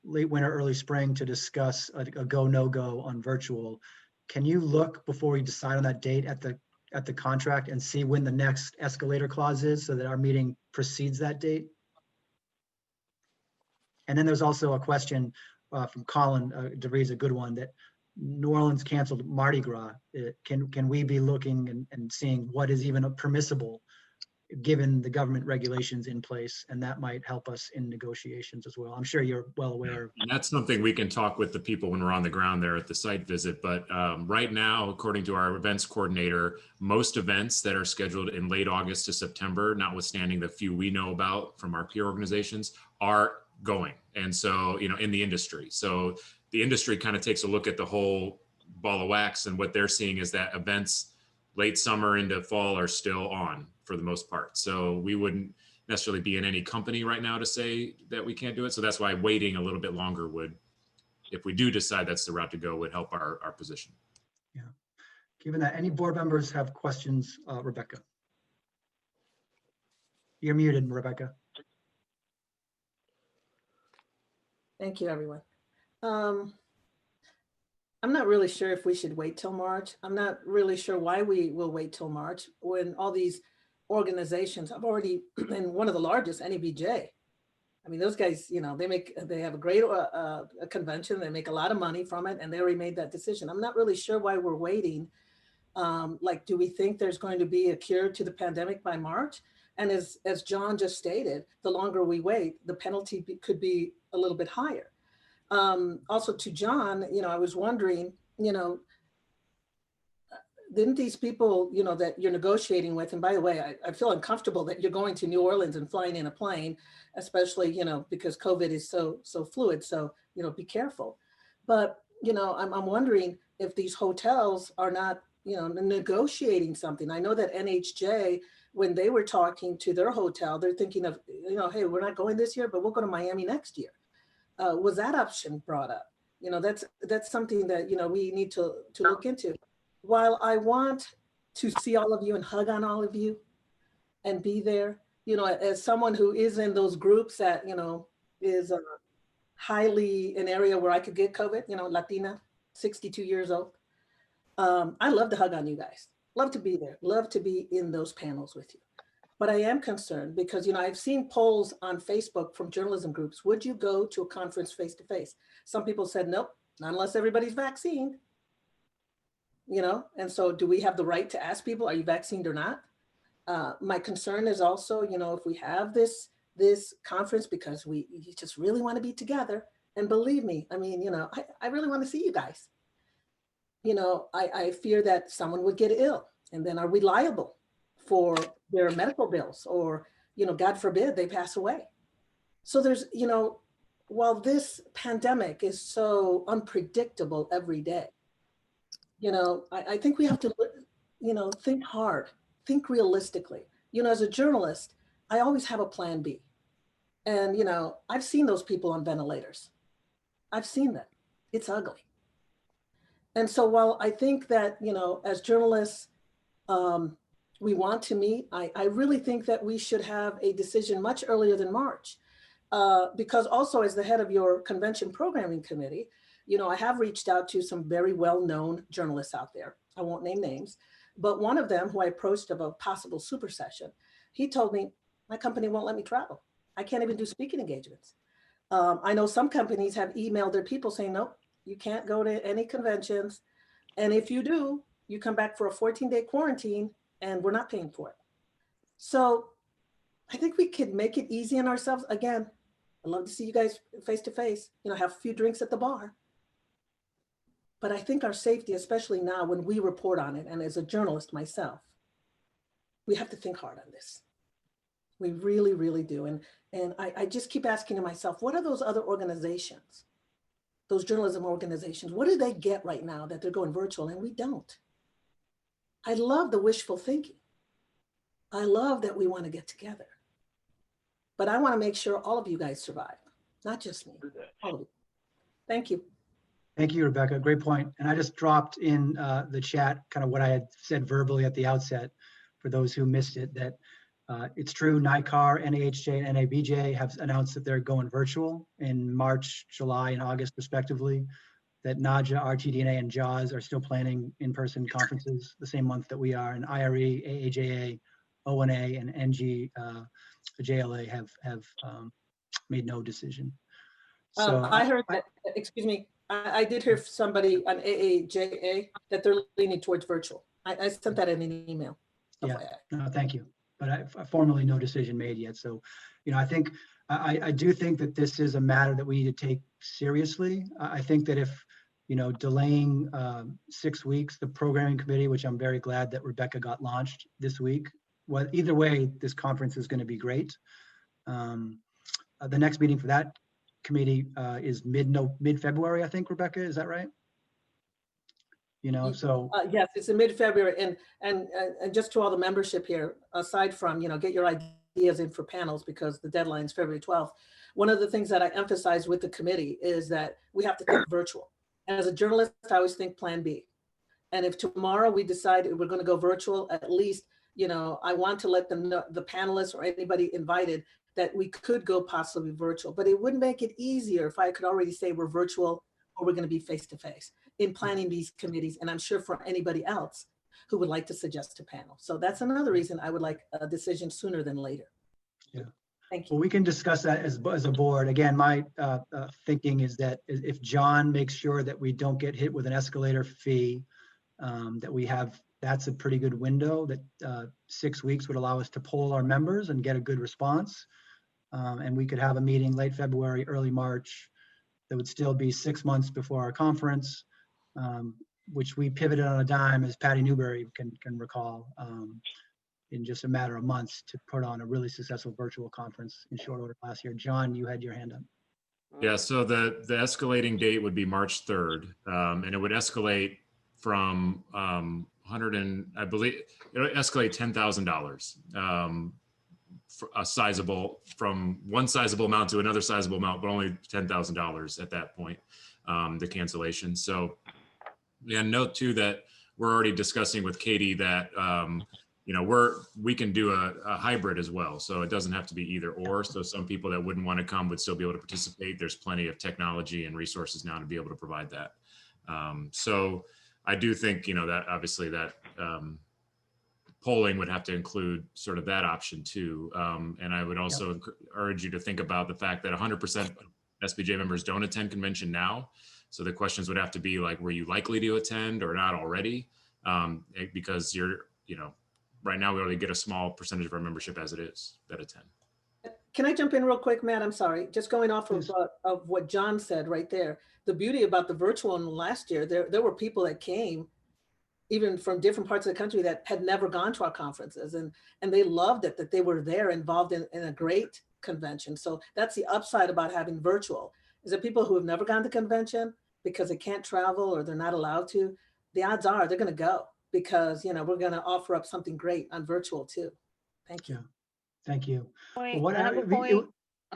late winter, early spring to discuss a go, no go on virtual, can you look before we decide on that date at the contract and see when the next escalator clause is so that our meeting precedes that date? And then there's also a question from Colin DeVries, a good one, that New Orleans canceled Mardi Gras. Can we be looking and seeing what is even permissible given the government regulations in place, and that might help us in negotiations as well. I'm sure you're well aware of. And that's something we can talk with the people when we're on the ground there at the site visit. But right now, according to our events coordinator, most events that are scheduled in late August to September, notwithstanding the few we know about from our peer organizations, are going. And so, in the industry. So the industry kind of takes a look at the whole ball of wax, and what they're seeing is that events late summer into fall are still on for the most part. So we wouldn't necessarily be in any company right now to say that we can't do it. So that's why waiting a little bit longer would, if we do decide that's the route to go, would help our position. Yeah. Given that, any board members have questions, Rebecca? You're muted, Rebecca. Thank you, everyone. I'm not really sure if we should wait till March. I'm not really sure why we will wait till March when all these organizations have already, and one of the largest, NEBJ. I mean, those guys, they have a great a convention, they make a lot of money from it, and they already made that decision. I'm not really sure why we're waiting. Do we think there's going to be a cure to the pandemic by March? And as John just stated, the longer we wait, the penalty could be a little bit higher. Also to John, I was wondering, didn't these people, that you're negotiating with, and by the way, I feel uncomfortable that you're going to New Orleans and flying in a plane, especially, because COVID is so fluid. So, be careful. But, I'm wondering if these hotels are not, negotiating something. I know that NHJ, when they were talking to their hotel, they're thinking of, hey, we're not going this year, but we'll go to Miami next year. Was that option brought up? That's something that, we need to look into. While I want to see all of you and hug on all of you and be there, as someone who is in those groups that, is highly an area where I could get COVID, Latina, 62 years old. I love to hug on you guys. Love to be there. Love to be in those panels with you. But I am concerned because, I've seen polls on Facebook from journalism groups. Would you go to a conference face-to-face? Some people said, nope, not unless everybody's vaccinated. And so do we have the right to ask people, are you vaccinated or not? My concern is also, if we have this conference because we just really want to be together, and believe me, I mean, I really want to see you guys. I fear that someone would get ill, and then are we liable for their medical bills, or, God forbid they pass away. So there's, while this pandemic is so unpredictable every day, I think we have to, think hard, think realistically. As a journalist, I always have a plan B. And, I've seen those people on ventilators. I've seen that. It's ugly. And so while I think that, as journalists, we want to meet, I really think that we should have a decision much earlier than March. Because also as the head of your convention programming committee, I have reached out to some very well-known journalists out there. I won't name names, but one of them who I approached of a possible super session, he told me, my company won't let me travel. I can't even do speaking engagements. I know some companies have emailed their people saying, nope, you can't go to any conventions. And if you do, you come back for a 14-day quarantine and we're not paying for it. So I think we could make it easy on ourselves. Again, I'd love to see you guys face to face, have a few drinks at the bar. But I think our safety, especially now when we report on it, and as a journalist myself, we have to think hard on this. We really, really do. And I just keep asking myself, what are those other organizations, those journalism organizations, what do they get right now that they're going virtual and we don't? I love the wishful thinking. I love that we want to get together. But I want to make sure all of you guys survive, not just me, all of you. Thank you. Thank you, Rebecca. Great point. And I just dropped in the chat kind of what I had said verbally at the outset for those who missed it, that it's true, NICAR, NAHJ, and NABJ have announced that they're going virtual in March, July, and August, respectively, that NAJA, RTDNA, and JAWS are still planning in-person conferences the same month that we are, and IRE, AAJA, ONA, and NG, JLA have made no decision. So I heard that, excuse me, I did hear somebody on AAJA that they're leaning towards virtual. I sent that in an email. Yeah, no, thank you. formally no decision made yet. So, I think, I do think that this is a matter that we need to take seriously. I think that if, delaying 6 weeks, the programming committee, which I'm very glad that Rebecca got launched this week, well, either way, this conference is going to be great. The next meeting for that committee is mid-February, I think, Rebecca, is that right? So. Yes, it's in mid-February, and just to all the membership here, aside from, get your ideas in for panels because the deadline is February 12th. One of the things that I emphasize with the committee is that we have to think virtual. And as a journalist, I always think plan B. And if tomorrow we decide we're going to go virtual, at least, I want to let them know, the panelists or anybody invited, that we could go possibly virtual, but it would make it easier if I could already say we're virtual or we're going to be face-to-face in planning these committees. And I'm sure for anybody else who would like to suggest a panel. So that's another reason I would like a decision sooner than later. Yeah. Thank you. Well, we can discuss that as a board. Again, my thinking is that if John makes sure that we don't get hit with an escalator fee, that we have, that's a pretty good window, that 6 weeks would allow us to poll our members and get a good response. And we could have a meeting late February, early March, that would still be 6 months before our conference, which we pivoted on a dime, as Patty Newberry can recall, in just a matter of months to put on a really successful virtual conference in short order last year. John, you had your hand up. Yeah, so the escalating date would be March 3rd, and it would escalate from I believe it would escalate $10,000, a sizable, from one sizable amount to another sizable amount, but only $10,000 at that point, the cancellation. So, yeah, note too that we're already discussing with Katie that we can do a hybrid as well. So it doesn't have to be either or. So some people that wouldn't want to come would still be able to participate. There's plenty of technology and resources now to be able to provide that. So I do think, that obviously that polling would have to include sort of that option too. And I would also urge you to think about the fact that 100% SPJ members don't attend convention now. So the questions would have to be like, were you likely to attend or not already? Because right now we only get a small percentage of our membership as it is that attend. Can I jump in real quick, Matt? I'm sorry. Just going off of what John said right there. The beauty about the virtual one last year, there were people that came even from different parts of the country that had never gone to our conferences, and they loved it, that they were there involved in a great convention. So that's the upside about having virtual, is that people who have never gone to convention because they can't travel or they're not allowed to, the odds are they're going to go because, we're going to offer up something great on virtual too. Thank you. Yeah. Thank you. Point.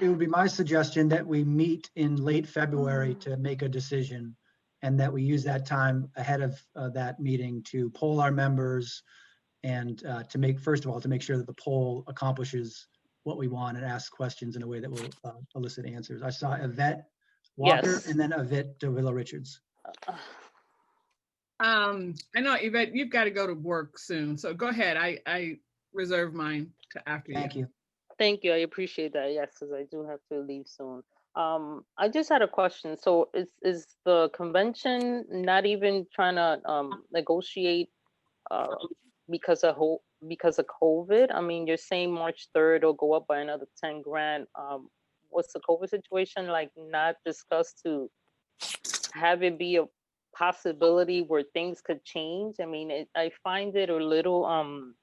It would be my suggestion that we meet in late February to make a decision, and that we use that time ahead of that meeting to poll our members and first of all, to make sure that the poll accomplishes what we want and ask questions in a way that will elicit answers. I saw Yvette Walker Yes. and then Yvette Davila Richards. I know, Yvette, you've got to go to work soon. So go ahead. I reserve mine to after you. Thank you. Thank you. I appreciate that. Yes, because I do have to leave soon. I just had a question. So is the convention not even trying to negotiate because of COVID? I mean, you're saying March 3rd will go up by another 10 grand. What's the COVID situation like? Not discussed to have it be a possibility where things could change? I mean, I find it a little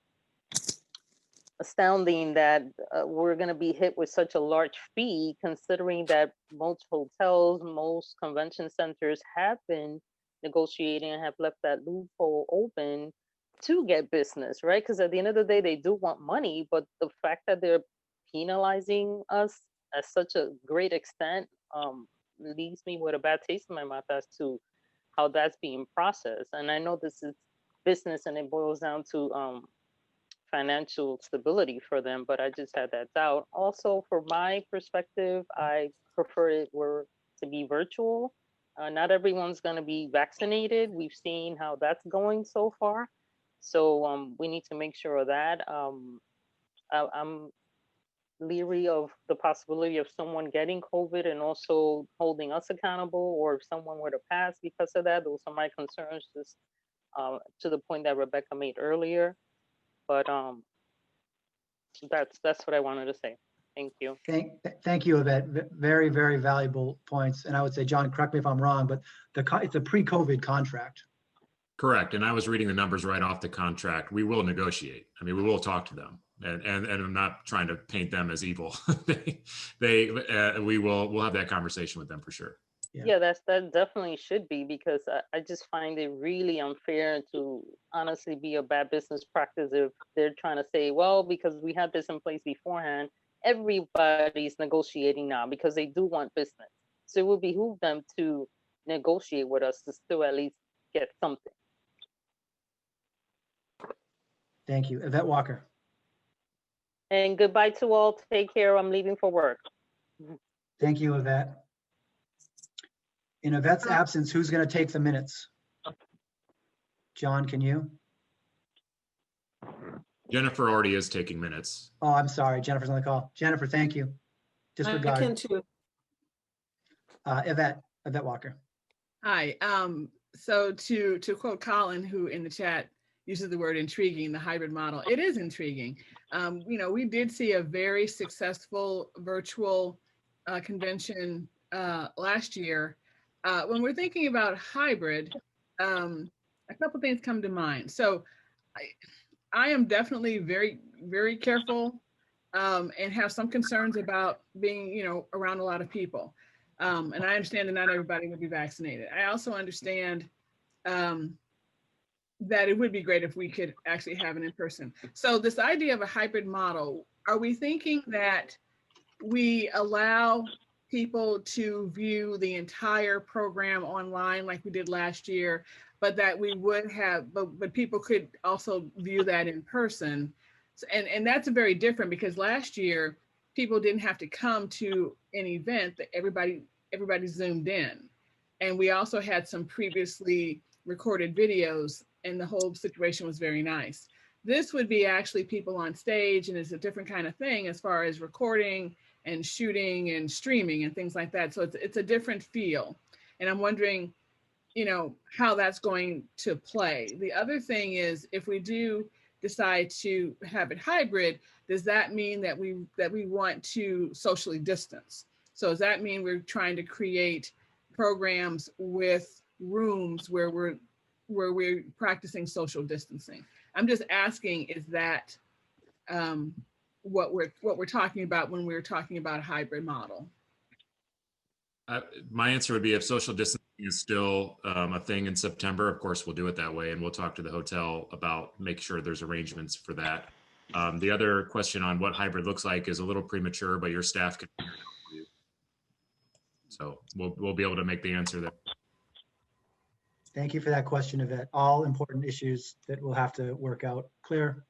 astounding that we're going to be hit with such a large fee, considering that most hotels, most convention centers have been negotiating and have left that loophole open to get business, right? Because at the end of the day, they do want money, but the fact that they're penalizing us at such a great extent leaves me with a bad taste in my mouth as to how that's being processed. And I know this is business and it boils down to financial stability for them, but I just had that doubt. Also, for my perspective, I prefer it were to be virtual. Not everyone's going to be vaccinated. We've seen how that's going so far. So we need to make sure of that. I'm leery of the possibility of someone getting COVID and also holding us accountable, or if someone were to pass because of that. Those are my concerns, just to the point that Rebecca made earlier. But That's what I wanted to say. Thank you. Thank you, Yvette. Very, very valuable points. And I would say, John, correct me if I'm wrong, but it's a pre-COVID contract. Correct. And I was reading the numbers right off the contract. We will negotiate. I mean, we will talk to them, and I'm not trying to paint them as evil. We'll have that conversation with them for sure. Yeah, that definitely should be, because I just find it really unfair to honestly be a bad business practice if they're trying to say, well, because we had this in place beforehand, everybody's negotiating now because they do want business. So it will behoove them to negotiate with us to still at least get something. Thank you. Yvette Walker. And goodbye to all. Take care. I'm leaving for work. Thank you, Yvette. In Yvette's absence, who's going to take the minutes? John, can you? Jennifer already is taking minutes. Oh, I'm sorry. Jennifer's on the call. Jennifer, thank you. I Disregard. can too. Yvette Walker. Hi. So to quote Colin, who in the chat uses the word intriguing, the hybrid model, it is intriguing. We did see a very successful virtual convention last year. When we're thinking about hybrid, a couple things come to mind. So I am definitely very, very careful and have some concerns about being, around a lot of people. And I understand that not everybody will be vaccinated. I also understand that it would be great if we could actually have it in person. So this idea of a hybrid model, are we thinking that we allow people to view the entire program online like we did last year, but that we would have, but people could also view that in person? And that's very different, because last year people didn't have to come to an event, that everybody zoomed in. And we also had some previously recorded videos, and the whole situation was very nice. This would be actually people on stage, and it's a different kind of thing as far as recording and shooting and streaming and things like that. So it's a different feel. And I'm wondering, how that's going to play. The other thing is, if we do decide to have it hybrid, does that mean that we want to socially distance? So does that mean we're trying to create programs with rooms where we're practicing social distancing? I'm just asking, is that what we're talking about when we're talking about a hybrid model? My answer would be, if social distancing is still a thing in September, of course, we'll do it that way. And we'll talk to the hotel about make sure there's arrangements for that. The other question on what hybrid looks like is a little premature, but your staff can figure it out for you. So we'll be able to make the answer there. Thank you for that question, Yvette. All important issues that we'll have to work out. Claire,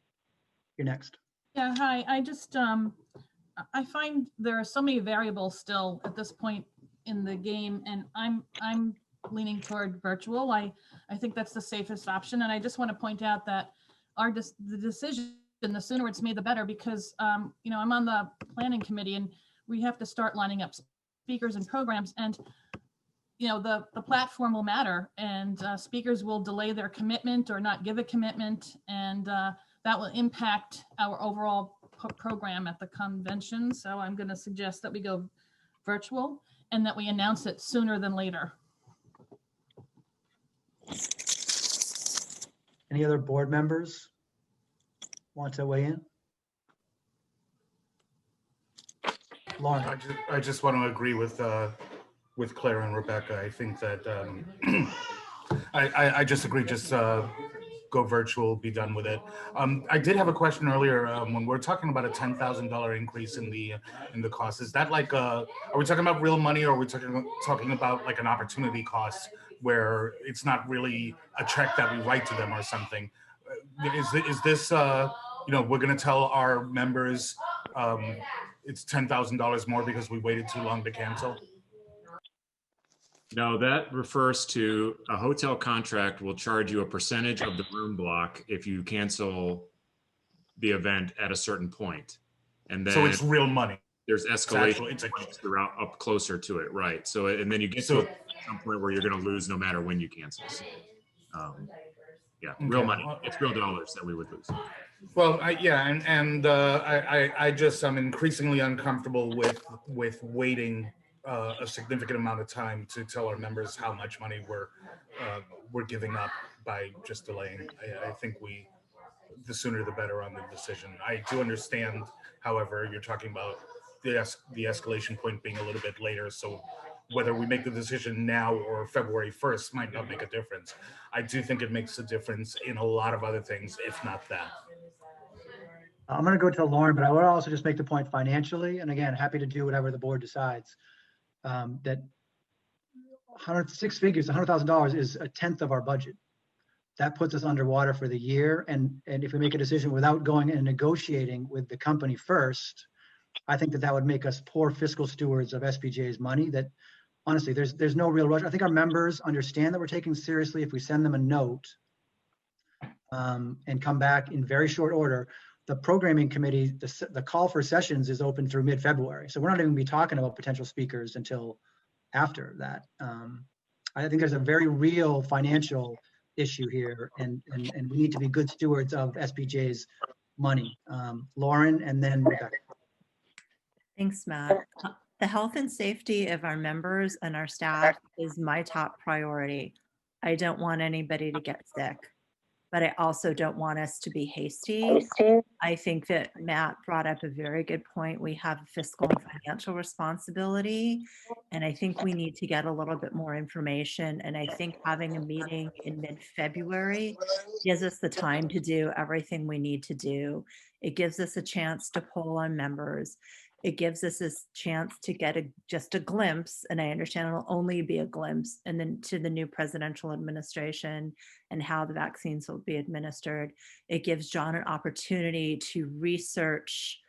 you're next. Yeah, hi. I just, I find there are so many variables still at this point in the game, and I'm leaning toward virtual. I think that's the safest option. And I just want to point out that the decision, the sooner it's made, the better, because, I'm on the planning committee, and we have to start lining up speakers and programs, and the platform will matter, and speakers will delay their commitment or not give a commitment, and that will impact our overall program at the convention. So I'm going to suggest that we go virtual and that we announce it sooner than later. Any other board members want to weigh in? Lauren. I just want to agree with Claire and Rebecca. I think that I just agree. Just go virtual, be done with it. I did have a question earlier when we're talking about a $10,000 increase in the cost. Is that like are we talking about real money, or are we talking about like an opportunity cost where it's not really a check that we write to them or something? Is this we're going to tell our members it's $10,000 more because we waited too long to cancel? No, that refers to a hotel contract will charge you a percentage of the room block if you cancel the event at a certain point. And then so it's real money. There's escalation throughout up closer to it, right? So and then you get to some point where you're going to lose no matter when you cancel. So, yeah, real money. It's real dollars that we would lose. Well, I just I'm increasingly uncomfortable with waiting a significant amount of time to tell our members how much money we're giving up by just delaying. I think the sooner the better on the decision. I do understand, however, you're talking about the escalation point being a little bit later, so whether we make the decision now or February 1st might not make a difference. I do think it makes a difference in a lot of other things, if not that. I'm going to go to Lauren, but I would also just make the point financially, and again, happy to do whatever the board decides, that 6 figures, $100,000 is a tenth of our budget. That puts us underwater for the year. And if we make a decision without going and negotiating with the company first, I think that would make us poor fiscal stewards of SPJ's money. That honestly, there's no real rush. I think our members understand that we're taking seriously if we send them a note and come back in very short order. The programming committee, the call for sessions is open through mid-February. So we're not even gonna be talking about potential speakers until after that. I think there's a very real financial issue here, and we need to be good stewards of SPJ's money. Lauren, and then Rebecca. Thanks, Matt. The health and safety of our members and our staff is my top priority. I don't want anybody to get sick, but I also don't want us to be hasty. I think that Matt brought up a very good point. We have a fiscal and financial responsibility, and I think we need to get a little bit more information. And I think having a meeting in mid-February gives us the time to do everything we need to do. It gives us a chance to poll our members. It gives us a chance to get just a glimpse, and I understand it'll only be a glimpse, and then to the new presidential administration and how the vaccines will be administered. It gives John an opportunity to research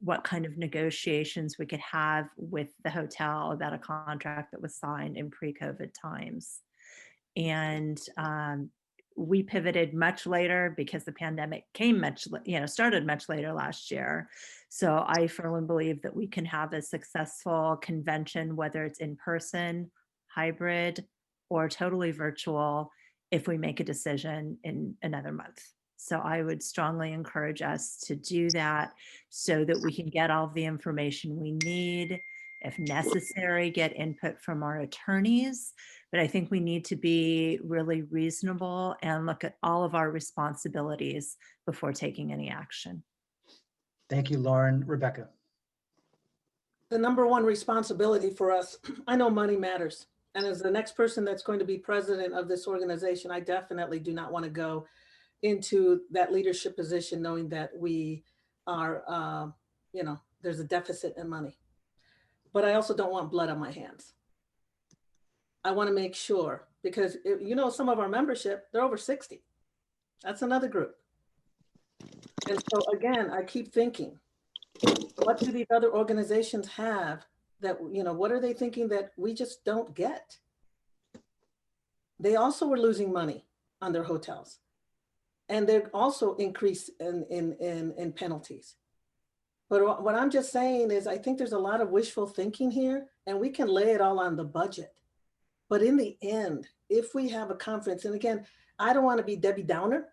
what kind of negotiations we could have with the hotel about a contract that was signed in pre-COVID times. And we pivoted much later because the pandemic started much later last year. So I firmly believe that we can have a successful convention, whether it's in person, hybrid, or totally virtual, if we make a decision in another month. So I would strongly encourage us to do that so that we can get all the information we need, if necessary, get input from our attorneys. But I think we need to be really reasonable and look at all of our responsibilities before taking any action. Thank you, Lauren. Rebecca. The number one responsibility for us, I know money matters. And as the next person that's going to be president of this organization, I definitely do not want to go into that leadership position knowing that we are, there's a deficit in money. But I also don't want blood on my hands. I want to make sure, because some of our membership, they're over 60. That's another group. And so again, I keep thinking, what do these other organizations have that, what are they thinking that we just don't get? They also were losing money on their hotels. And they're also increase in penalties. But what I'm just saying is I think there's a lot of wishful thinking here, and we can lay it all on the budget. But in the end, if we have a conference, and again, I don't want to be Debbie Downer,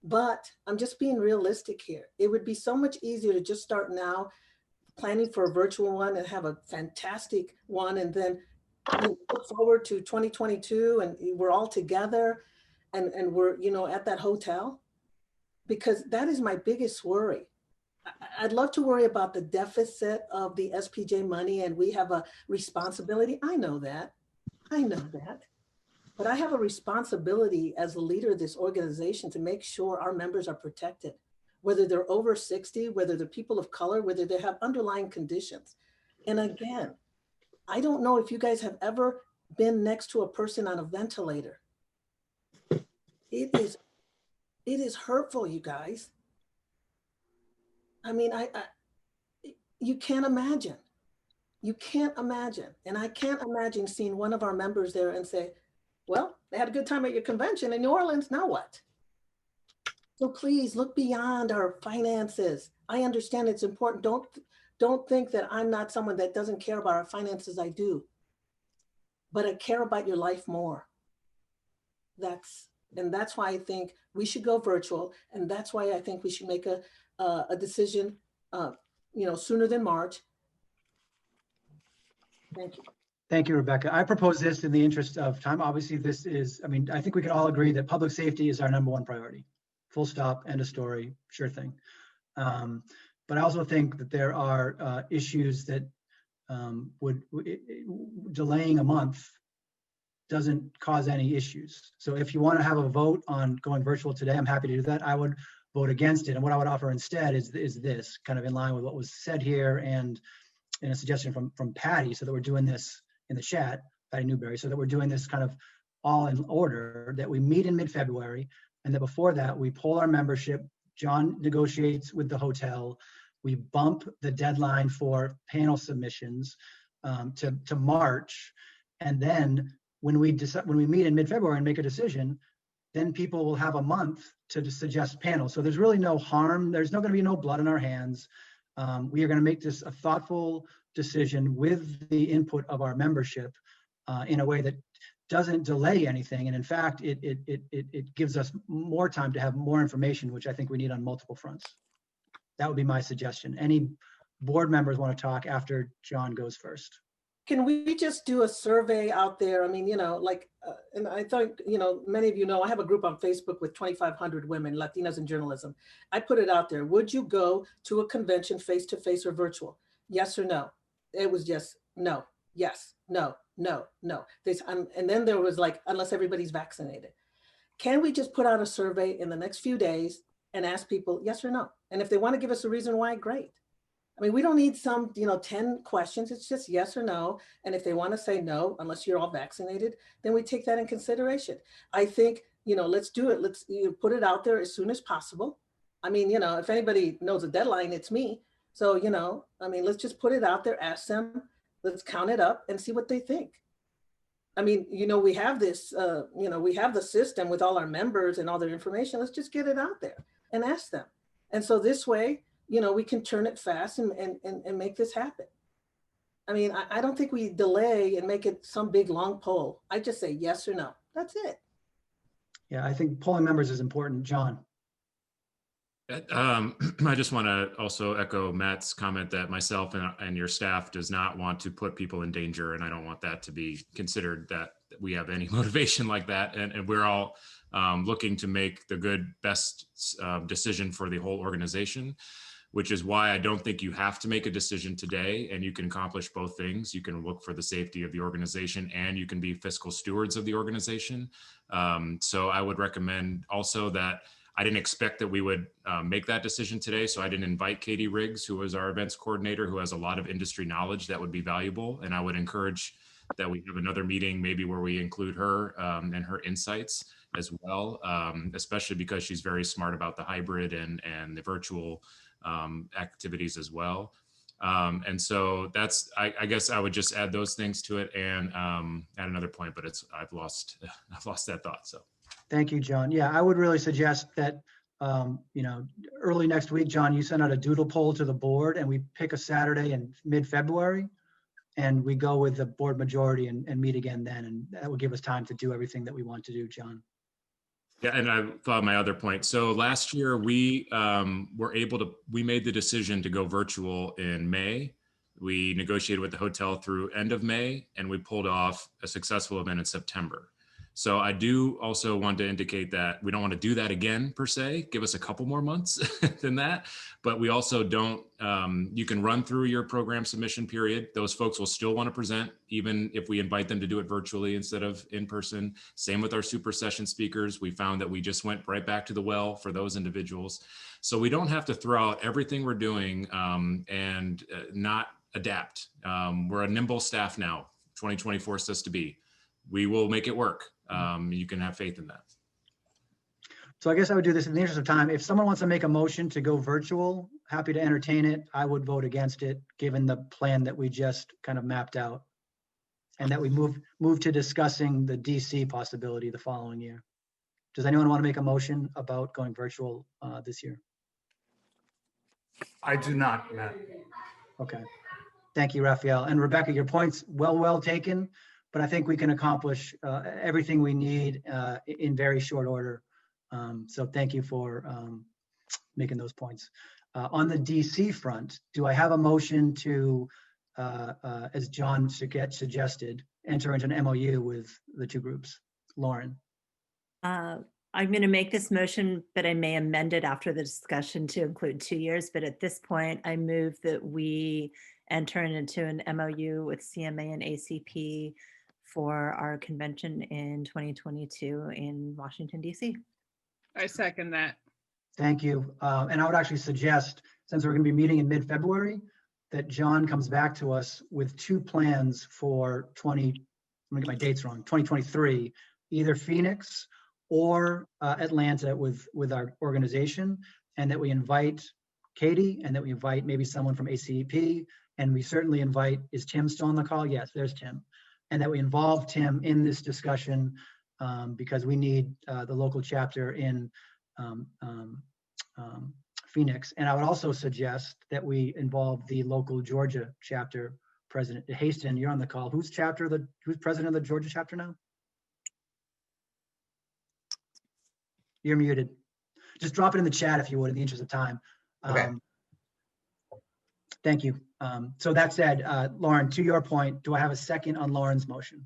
but I'm just being realistic here. It would be so much easier to just start now planning for a virtual one and have a fantastic one, and then look forward to 2022 and we're all together and we're, at that hotel, because that is my biggest worry. I'd love to worry about the deficit of the SPJ money, and we have a responsibility. I know that. But I have a responsibility as a leader of this organization to make sure our members are protected, whether they're over 60, whether they're people of color, whether they have underlying conditions. And again, I don't know if you guys have ever been next to a person on a ventilator. It is hurtful, you guys. I mean, you can't imagine. You can't imagine. And I can't imagine seeing one of our members there and say, well, they had a good time at your convention in New Orleans, now what? So please look beyond our finances. I understand it's important. Don't think that I'm not someone that doesn't care about our finances. I do. But I care about your life more. That's And that's why I think we should go virtual. And that's why I think we should make a decision, sooner than March. Thank you. Thank you, Rebecca. I propose this in the interest of time. Obviously, this is, I think we can all agree that public safety is our #1 priority. Full stop, end of story, sure thing. But I also think that there are issues that delaying a month doesn't cause any issues. So if you want to have a vote on going virtual today, I'm happy to do that. I would vote against it. And what I would offer instead is this, kind of in line with what was said here and in a suggestion from Patty, so that we're doing this in the chat, Patty Newberry, so that we're doing this kind of all in order, that we meet in mid-February, and that before that we poll our membership. John negotiates with the hotel. We bump the deadline for panel submissions to March, and then when we meet in mid-February and make a decision, then people will have a month to suggest panels. So there's really no harm. There's not going to be no blood on our hands. We are going to make this a thoughtful decision with the input of our membership in a way that doesn't delay anything. And in fact, it gives us more time to have more information, which I think we need on multiple fronts. That would be my suggestion. Any board members want to talk after John goes first? Can we just do a survey out there? I mean, and I thought, many of you know, I have a group on Facebook with 2,500 women, Latinas in journalism. I put it out there. Would you go to a convention face-to-face or virtual? Yes or no? It was just no, yes, no, no, no. And then there was like, unless everybody's vaccinated. Can we just put out a survey in the next few days and ask people yes or no? And if they want to give us a reason why, great. I mean, we don't need some, 10 questions. It's just yes or no. And if they want to say no, unless you're all vaccinated, then we take that in consideration. I think, let's do it. Let's put it out there as soon as possible. I mean, if anybody knows a deadline, it's me. So, let's just put it out there, ask them, let's count it up and see what they think. I mean, we have this, we have the system with all our members and all their information. Let's just get it out there and ask them. And so this way, we can turn it fast and make this happen. I mean, I don't think we delay and make it some big long poll. I just say yes or no. That's it. Yeah, I think polling members is important. John. I just want to also echo Matt's comment that myself and your staff does not want to put people in danger, and I don't want that to be considered that we have any motivation like that. And we're all looking to make the best decision for the whole organization, which is why I don't think you have to make a decision today, and you can accomplish both things. You can look for the safety of the organization and you can be fiscal stewards of the organization. So I would recommend also that I didn't expect that we would make that decision today. So I didn't invite Katie Riggs, who was our events coordinator, who has a lot of industry knowledge that would be valuable. And I would encourage that we have another meeting, maybe where we include her and her insights as well, especially because she's very smart about the hybrid and the virtual activities as well. And so that's, I guess I would just add those things to it and add another point, but I've lost that thought. So. Thank you, John. Yeah, I would really suggest that, early next week, John, you send out a doodle poll to the board and we pick a Saturday in mid-February and we go with the board majority and meet again then. And that will give us time to do everything that we want to do, John. Yeah, and I thought my other point. So last year we we made the decision to go virtual in May. We negotiated with the hotel through end of May and we pulled off a successful event in September. So I do also want to indicate that we don't want to do that again per se, give us a couple more months than that, but we also don't, you can run through your program submission period. Those folks will still want to present, even if we invite them to do it virtually instead of in person. Same with our super session speakers. We found that we just went right back to the well for those individuals. So we don't have to throw out everything we're doing and not adapt. We're a nimble staff now, 2024 says to be. We will make it work. You can have faith in that. So I guess I would do this in the interest of time. If someone wants to make a motion to go virtual, happy to entertain it. I would vote against it, given the plan that we just kind of mapped out, and that we move to discussing the DC possibility the following year. Does anyone want to make a motion about going virtual this year? I do not, Matt. Okay. Thank you, Raphael. And Rebecca, your point's well taken. but I think we can accomplish everything we need in very short order. So thank you for making those points. On the DC front, do I have a motion to, as John suggested, enter into an MOU with the two groups? Lauren? I'm going to make this motion, but I may amend it after the discussion to include 2 years. But at this point, I move that we enter into an MOU with CMA and ACP for our convention in 2022 in Washington, DC. I second that. Thank you. And I would actually suggest, since we're going to be meeting in mid-February, that John comes back to us with 2 plans for I'm going to get my dates wrong, 2023, either Phoenix or Atlanta with our organization, and that we invite Katie, and that we invite maybe someone from ACP, and we certainly invite, is Tim still on the call? Yes, there's Tim. And that we involve Tim in this discussion because we need the local chapter in Phoenix. And I would also suggest that we involve the local Georgia chapter president. Haston, you're on the call. Who's president of the Georgia chapter now? You're muted. Just drop it in the chat if you would, in the interest of time. Okay. Thank you. So that said, Lauren, to your point, do I have a second on Lauren's motion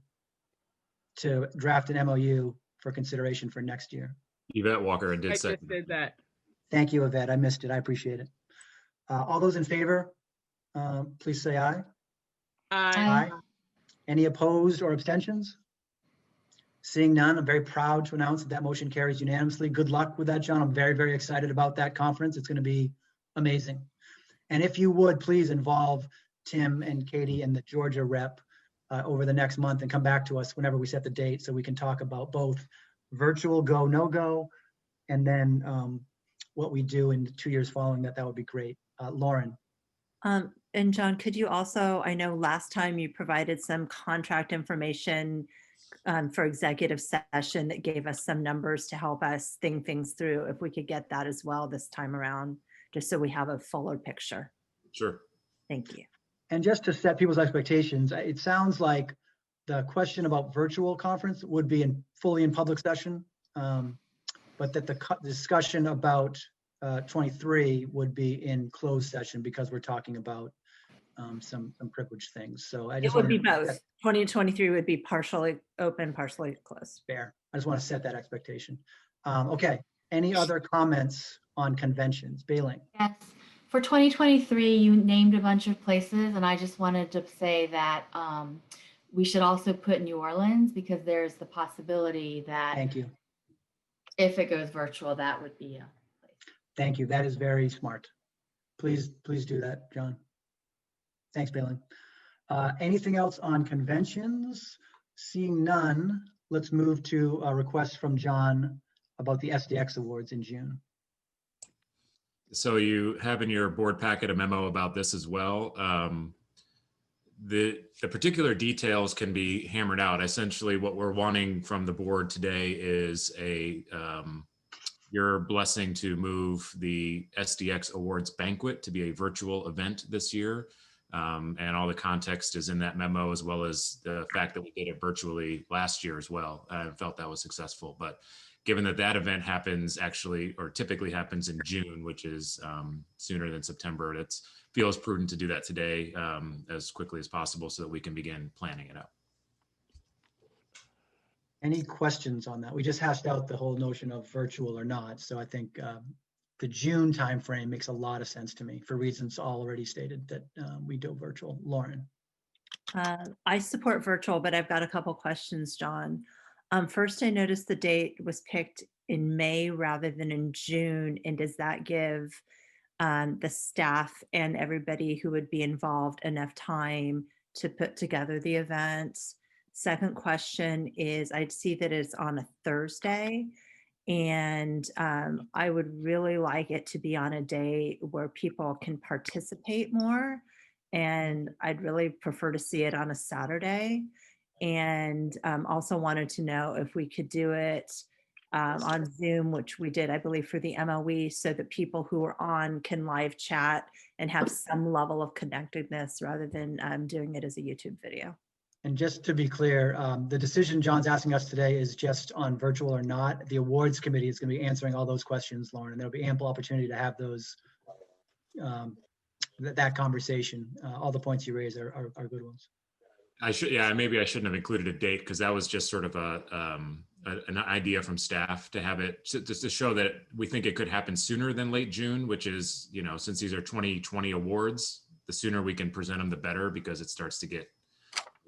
to draft an MOU for consideration for next year? Yvette Walker I did just second. did that. Thank you, Yvette. I missed it. I appreciate it. All those in favor, please say aye. Aye. Any opposed or abstentions? Seeing none, I'm very proud to announce that that motion carries unanimously. Good luck with that, John. I'm very, very excited about that conference. It's going to be amazing. And if you would, please involve Tim and Katie and the Georgia rep over the next month and come back to us whenever we set the date so we can talk about both virtual go, no go, and then what we do in the 2 years following that. That would be great. Lauren. And John, could you also, I know last time you provided some contract information for executive session that gave us some numbers to help us think things through. If we could get that as well this time around, just so we have a fuller picture. Sure. Thank you. And just to set people's expectations, it sounds like the question about virtual conference would be fully in public session, but that the discussion about 23 would be in closed session because we're talking about some privileged things. So I just It would be wanted both. 2023 would be partially open, partially closed. fair. I just want to set that expectation. Okay. Any other comments on conventions? Bailing. Yes. For 2023, you named a bunch of places, and I just wanted to say that we should also put New Orleans because there's the possibility that Thank you. if it goes virtual, that would be a place. Thank you. That is very smart. Please do that, John. Thanks, Bailing. Anything else on conventions? Seeing none, let's move to a request from John about the SDX Awards in June. So you have in your board packet a memo about this as well. The particular details can be hammered out. Essentially, what we're wanting from the board today is your blessing to move the SDX Awards banquet to be a virtual event this year. And all the context is in that memo, as well as the fact that we did it virtually last year as well. I felt that was successful, but given that that event happens actually, or typically happens in June, which is sooner than September, it feels prudent to do that today as quickly as possible so that we can begin planning it out. Any questions on that? We just hashed out the whole notion of virtual or not. So I think the June timeframe makes a lot of sense to me for reasons already stated that we do virtual. Lauren. I support virtual, but I've got a couple questions, John. First, I noticed the date was picked in May rather than in June. And does that give the staff and everybody who would be involved enough time to put together the event? Second question is, I see that it's on a Thursday. And I would really like it to be on a day where people can participate more. And I'd really prefer to see it on a Saturday. And also wanted to know if we could do it on Zoom, which we did, I believe, for the MOE, so that people who are on can live chat and have some level of connectedness rather than doing it as a YouTube video. And just to be clear, the decision John's asking us today is just on virtual or not. The awards committee is going to be answering all those questions, Lauren, and there'll be ample opportunity to have those, that conversation. All the points you raise are good ones. Maybe I shouldn't have included a date because that was just sort of an idea from staff to have it just to show that we think it could happen sooner than late June, which is, you know, since these are 2020 awards, the sooner we can present them, the better, because it starts to get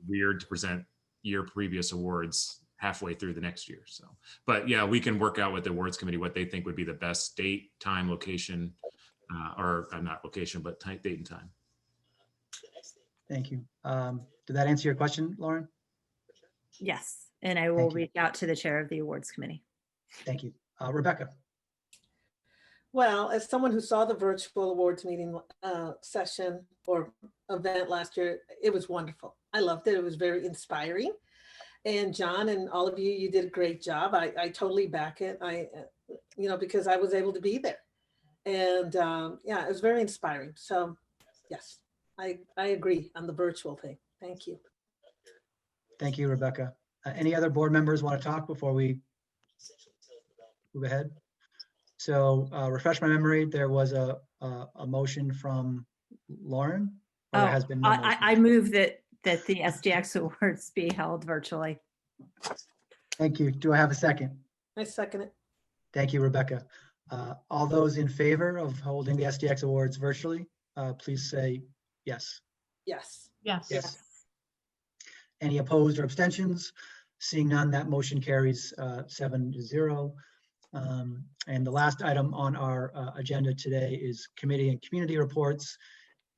weird to present year previous awards halfway through the next year. So, but yeah, we can work out with the awards committee what they think would be the best date, time, location, or not location, but date and time. Thank you. Did that answer your question, Lauren? Yes, and I will reach out to the chair of the awards committee. Thank you. Rebecca. Well, as someone who saw the virtual awards meeting session or event last year, it was wonderful. I loved it. It was very inspiring. And John and all of you, you did a great job. I totally back it. You know, because I was able to be there. And yeah, it was very inspiring. So yes, I agree on the virtual thing. Thank you. Thank you, Rebecca. Any other board members want to talk before we move ahead? So refresh my memory, there was a motion from Lauren? Or there has been no motion? I move that the SDX awards be held virtually. Thank you. Do I have a second? I second it. Thank you, Rebecca. All those in favor of holding the SDX awards virtually, please say yes. Yes. Yes. Yes. Any opposed or abstentions? Seeing none, that motion carries 7-0. And the last item on our agenda today is committee and community reports.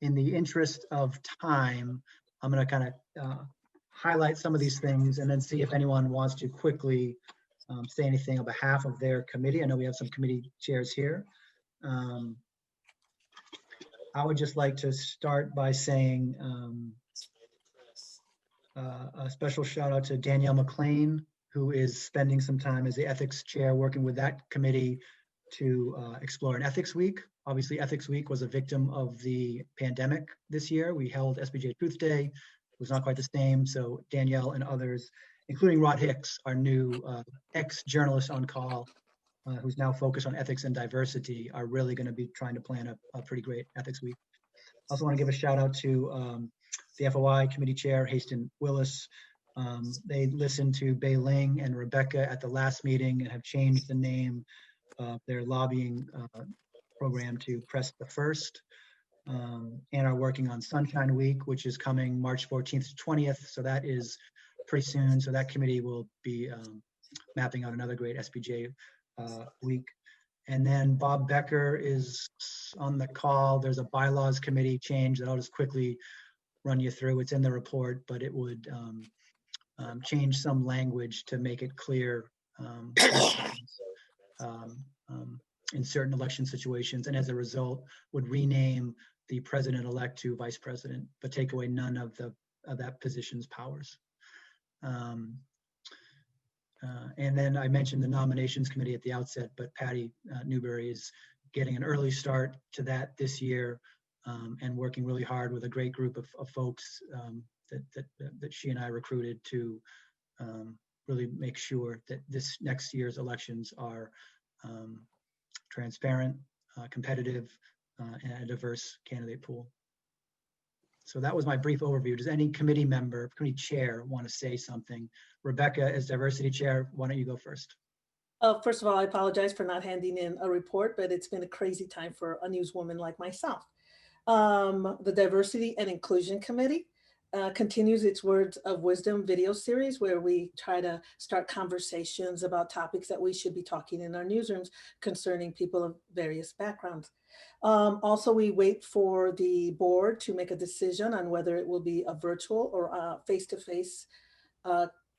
In the interest of time, I'm going to kind of highlight some of these things and then see if anyone wants to quickly say anything on behalf of their committee. I know we have some committee chairs here. I would just like to start by saying a special shout out to Danielle McLean, who is spending some time as the ethics chair working with that committee to explore an ethics week. Obviously, Ethics Week was a victim of the pandemic this year. We held SPJ Truth Day. It was not quite the same. So Danielle and others, including Rod Hicks, our new ex-journalist on call, who's now focused on ethics and diversity, are really going to be trying to plan a pretty great Ethics Week. I also want to give a shout out to the FOI committee chair, Haston Willis. They listened to Bei Ling and Rebecca at the last meeting and have changed the name of their lobbying program to Press the First, and are working on Sunshine Week, which is coming March 14th to 20th. So that is pretty soon. So that committee will be mapping out another great SPJ week. And then Bob Becker is on the call. There's a bylaws committee change that I'll just quickly run you through. It's in the report, but it would change some language to make it clear in certain election situations, and as a result would rename the president-elect to vice president, but take away none of that position's powers. And then I mentioned the nominations committee at the outset, but Patty Newberry is getting an early start to that this year, and working really hard with a great group of folks that she and I recruited to really make sure that this next year's elections are transparent, competitive, and a diverse candidate pool. So that was my brief overview. Does any committee member, committee chair, want to say something? Rebecca, as diversity chair, why don't you go first? First of all, I apologize for not handing in a report, but it's been a crazy time for a newswoman like myself. The Diversity and Inclusion Committee continues its Words of Wisdom video series, where we try to start conversations about topics that we should be talking in our newsrooms concerning people of various backgrounds. Also, we wait for the board to make a decision on whether it will be a virtual or a face-to-face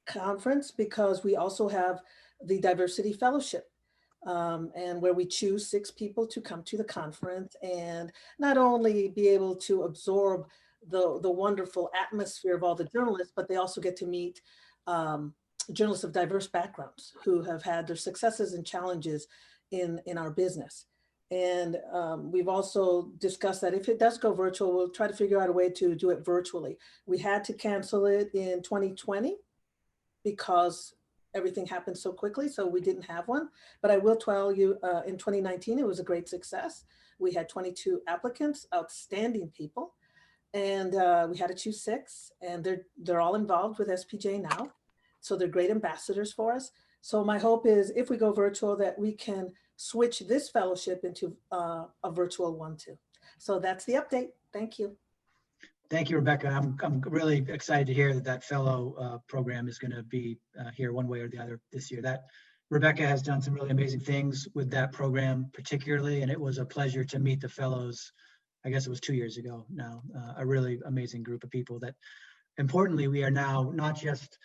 conference, because we also have the Diversity Fellowship, and where we choose 6 people to come to the conference and not only be able to absorb the wonderful atmosphere of all the journalists, but they also get to meet journalists of diverse backgrounds who have had their successes and challenges in our business. And we've also discussed that if it does go virtual, we'll try to figure out a way to do it virtually. We had to cancel it in 2020 because everything happened so quickly, so we didn't have one. But I will tell you, in 2019, it was a great success. We had 22 applicants, outstanding people, and we had to choose 6, and they're all involved with SPJ now. So they're great ambassadors for us. So my hope is if we go virtual that we can switch this fellowship into a virtual one too. So that's the update. Thank you. Thank you, Rebecca. I'm really excited to hear that that fellow program is going to be here one way or the other this year. That Rebecca has done some really amazing things with that program particularly, and it was a pleasure to meet the fellows. I guess it was 2 years ago now, a really amazing group of people that importantly, we are now not just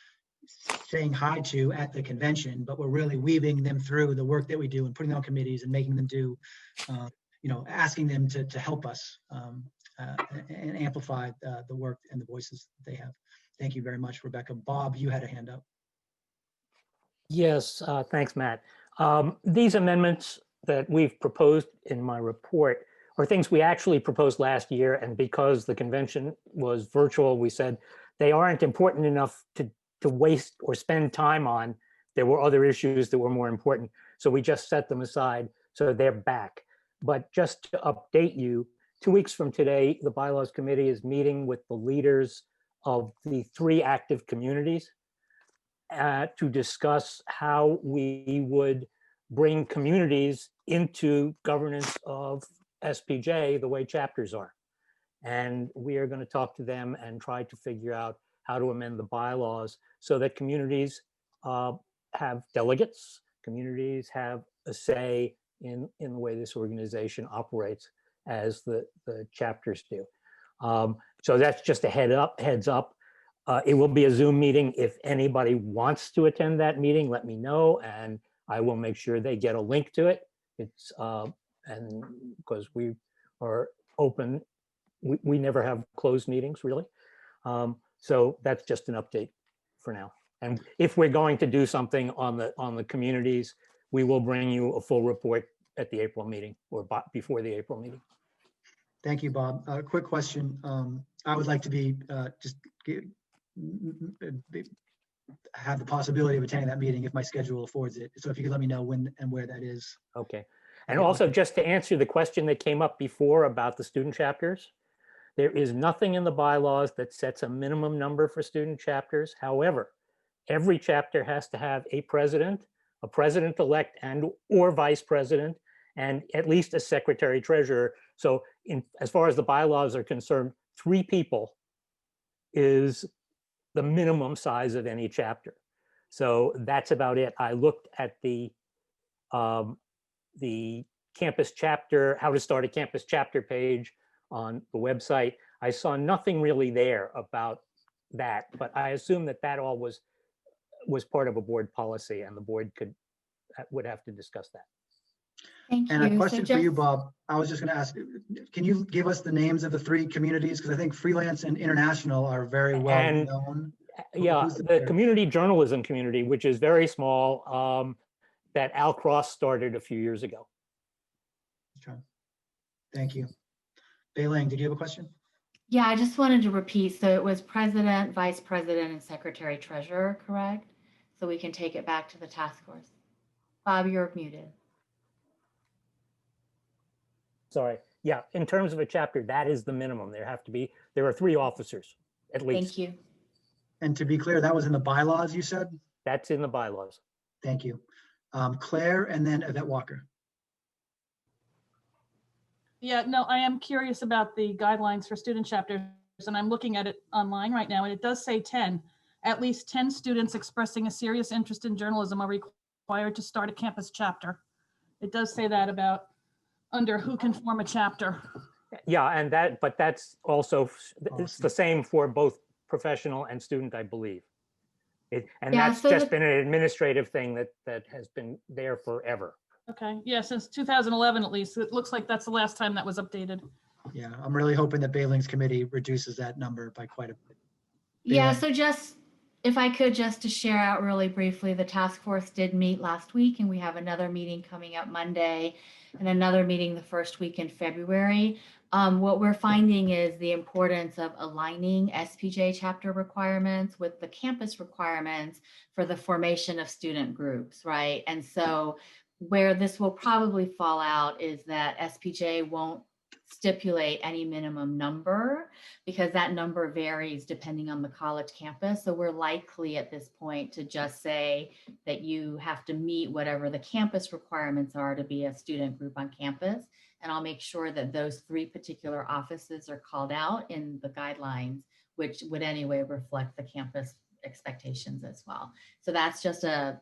saying hi to at the convention, but we're really weaving them through the work that we do and putting them on committees and making them do, asking them to help us and amplify the work and the voices that they have. Thank you very much, Rebecca. Bob, you had a hand up. Yes, thanks, Matt. These amendments that we've proposed in my report are things we actually proposed last year, and because the convention was virtual, we said they aren't important enough to waste or spend time on. There were other issues that were more important, so we just set them aside, so they're back. But just to update you, 2 weeks from today, the Bylaws Committee is meeting with the leaders of the 3 active communities to discuss how we would bring communities into governance of SPJ the way chapters are. And we are going to talk to them and try to figure out how to amend the bylaws so that communities have delegates, communities have a say in the way this organization operates as the chapters do. So that's just a heads up. It will be a Zoom meeting. If anybody wants to attend that meeting, let me know, and I will make sure they get a link to it. It's and because we are open, we never have closed meetings really. So that's just an update for now. And if we're going to do something on the communities, we will bring you a full report at the April meeting or before the April meeting. Thank you, Bob. Quick question. I would like to be have the possibility of attending that meeting if my schedule affords it. So if you could let me know when and where that is. Okay. And also just to answer the question that came up before about the student chapters, there is nothing in the bylaws that sets a minimum number for student chapters. However, every chapter has to have a president-elect and/or vice president, and at least a secretary treasurer. So as far as the bylaws are concerned, 3 people is the minimum size of any chapter. So that's about it. I looked at the campus chapter, how to start a campus chapter page on the website. I saw nothing really there about that, but I assume that all was part of a board policy, and the board would have to discuss that. Thank And you. a question for you, Bob. I was just going to ask, can you give us the names of the 3 communities? Because I think freelance and international are very well known. Yeah, the community journalism community, which is very small, that Al Cross started a few years ago. Okay. Thank you. Beiling, did you have a question? Yeah, I just wanted to repeat. So it was president, vice president, and secretary treasurer, correct? So we can take it back to the task force. Bob, you're muted. Sorry. Yeah, in terms of a chapter, that is the minimum. There are 3 officers at least. Thank you. And to be clear, that was in the bylaws, you said? That's in the bylaws. Thank you. Claire and then Yvette Walker. Yeah, no, I am curious about the guidelines for student chapters, and I'm looking at it online right now, and it does say 10. At least 10 students expressing a serious interest in journalism are required to start a campus chapter. It does say that about under who can form a chapter. Yeah, and but that's also, it's the same for both professional and student, I believe. That's just been an administrative thing that has been there forever. Okay, yeah, since 2011 at least. It looks like that's the last time that was updated. Yeah, I'm really hoping that Beiling's committee reduces that number by quite a bit. Yeah, so just If I could just to share out really briefly, the task force did meet last week and we have another meeting coming up Monday and another meeting the first week in February. What we're finding is the importance of aligning SPJ chapter requirements with the campus requirements for the formation of student groups, right? And so where this will probably fall out is that SPJ won't stipulate any minimum number because that number varies depending on the college campus. So we're likely at this point to just say that you have to meet whatever the campus requirements are to be a student group on campus. And I'll make sure that those 3 particular offices are called out in the guidelines, which would anyway reflect the campus expectations as well. So that's just a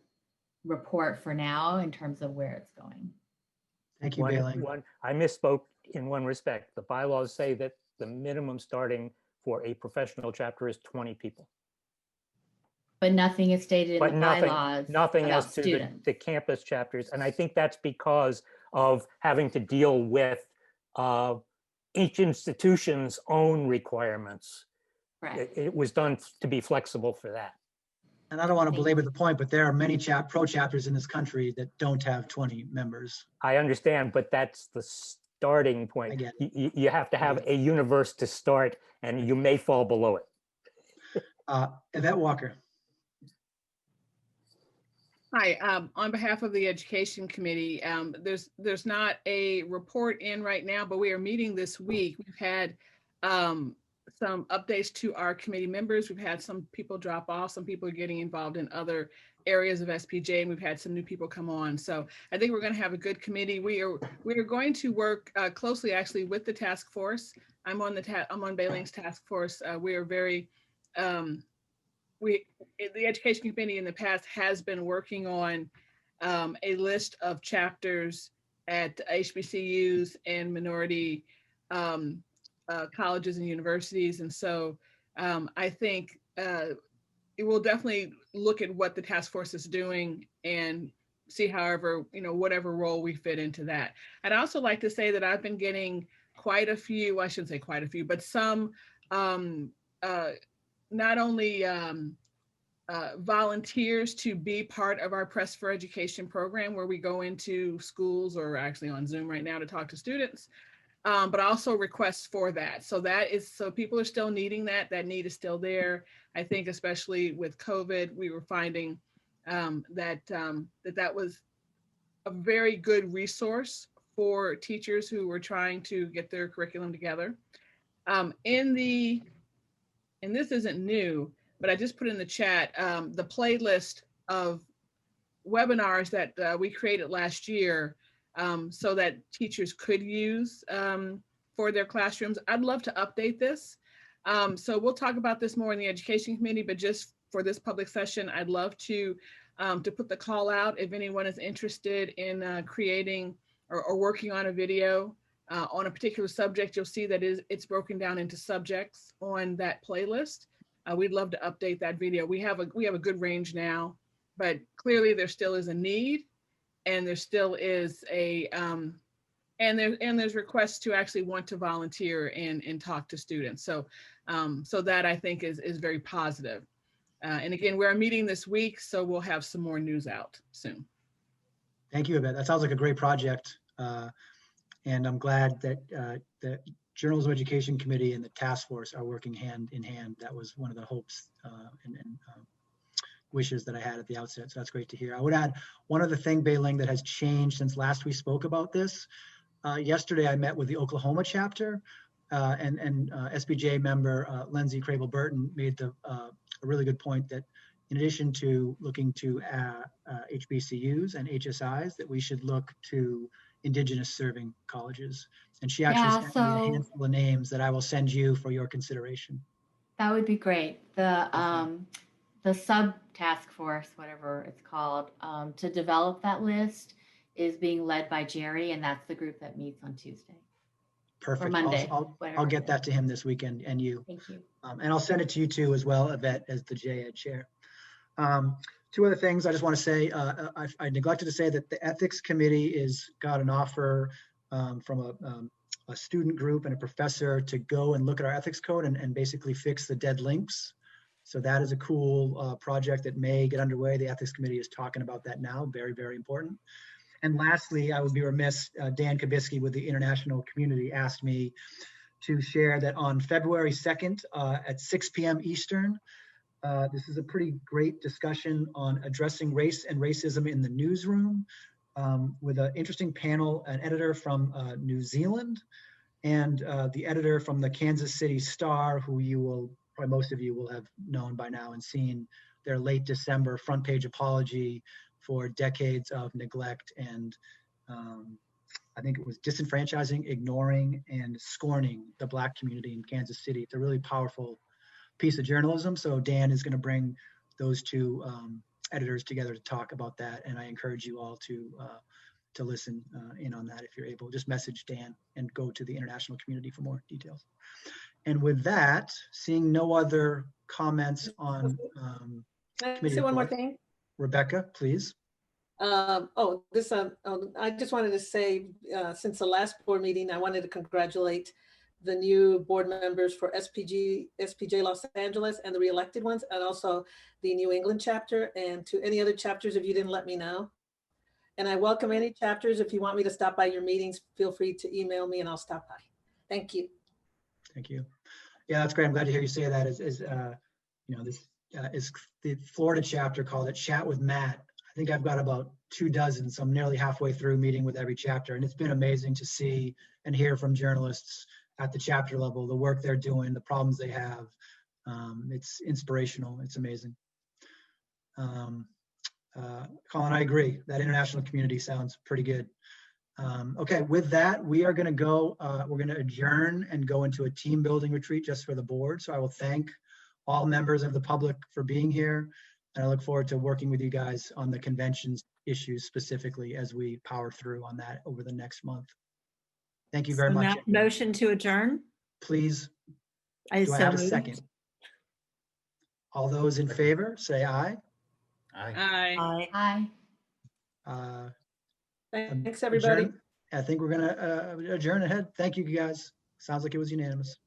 report for now in terms of where it's going. Thank you, Bailing. I misspoke in one respect. The bylaws say that the minimum starting for a professional chapter is 20 people. But nothing is stated in But the nothing, bylaws nothing about as to students. the campus chapters. And I think that's because of having to deal with each institution's own requirements. Right. It was done to be flexible for that. And I don't want to belabor the point, but there are many pro chapters in this country that don't have 20 members. I understand, but that's the starting point. I get You have to have a universe to start, and you may fall below it. Yvette Walker. Hi, on behalf of the Education Committee, there's not a report in right now, but we are meeting this week. We've had some updates to our committee members. We've had some people drop off, some people are getting involved in other areas of SPJ, and we've had some new people come on. So I think we're going to have a good committee. We are going to work closely actually with the task force. I'm on Bailing's task force. We are very the Education Committee in the past has been working on a list of chapters at HBCUs and minority colleges and universities. And so I think it will definitely look at what the task force is doing and see however, whatever role we fit into that. I'd also like to say that I've been getting quite a few, I shouldn't say quite a few, but some not only volunteers to be part of our Press for Education program, where we go into schools or actually on Zoom right now to talk to students, but also requests for that. So so people are still needing that. That need is still there. I think especially with COVID, we were finding that was a very good resource for teachers who were trying to get their curriculum together. And this isn't new, but I just put in the chat the playlist of webinars that we created last year so that teachers could use for their classrooms. I'd love to update this. So we'll talk about this more in the Education Committee, but just for this public session, I'd love to put the call out if anyone is interested in creating or working on a video on a particular subject. You'll see that it's broken down into subjects on that playlist. We'd love to update that video. We have a good range now, but clearly there still is a need, and there still is and there's requests to actually want to volunteer and talk to students. So so that I think is very positive. And again, we're meeting this week, so we'll have some more news out soon. Thank you, Yvette. That sounds like a great project. And I'm glad that the Journalism Education Committee and the task force are working hand in hand. That was one of the hopes and wishes that I had at the outset. So that's great to hear. I would add one other thing, Bailing, that has changed since last we spoke about this. Yesterday, I met with the Oklahoma chapter and SPJ member Lindsay Crable-Burton made a really good point that in addition to looking to HBCUs and HSIs, that we should look to Indigenous serving colleges. And she actually sent me a handful of names that I will send you for your consideration. That would be great. The sub task force, whatever it's called, to develop that list is being led by Jerry, and that's the group that meets on Tuesday. Perfect. Or Monday. I'll get that to him this weekend and you. Thank you. And I'll send it to you too as well, Yvette, as the JED chair. Two other things I just want to say. I neglected to say that the Ethics Committee got an offer from a student group and a professor to go and look at our ethics code and basically fix the dead links. So that is a cool project that may get underway. The Ethics Committee is talking about that now. Very, very important. And lastly, I would be remiss, Dan Kabisky with the international community asked me to share that on February 2nd at 6 p.m. Eastern, this is a pretty great discussion on addressing race and racism in the newsroom with an interesting panel, an editor from New Zealand and the editor from the Kansas City Star, who you will, probably most of you will have known by now and seen their late December front page apology for decades of neglect and I think it was disenfranchising, ignoring, and scorning the Black community in Kansas City. It's a really powerful piece of journalism. So Dan is going to bring those two editors together to talk about that, and I encourage you all to listen in on that if you're able. Just message Dan and go to the international community for more details. And with that, seeing no other comments on Can I committee say one more reports, thing? Rebecca, please. I just wanted to say, since the last board meeting, I wanted to congratulate the new board members for SPJ Los Angeles and the re-elected ones, and also the New England chapter, and to any other chapters, if you didn't let me know. And I welcome any chapters. If you want me to stop by your meetings, feel free to email me and I'll stop by. Thank you. Thank you. Yeah, that's great. I'm glad to hear you say that. This is the Florida chapter called it Chat with Matt. I think I've got about 24, so I'm nearly halfway through meeting with every chapter, and it's been amazing to see and hear from journalists at the chapter level, the work they're doing, the problems they have. It's inspirational. It's amazing. Colin, I agree. That international community sounds pretty good. Okay, with that, we are going to go, we're going to adjourn and go into a team building retreat just for the board. So I will thank all members of the public for being here. And I look forward to working with you guys on the conventions issues specifically as we power through on that over the next month. Thank you very much. Motion to adjourn? Please, I do I have a second? All those in favor, say aye. Aye. Aye. Thanks, everybody. I think we're going to adjourn ahead. Thank you, guys. Sounds like it was unanimous.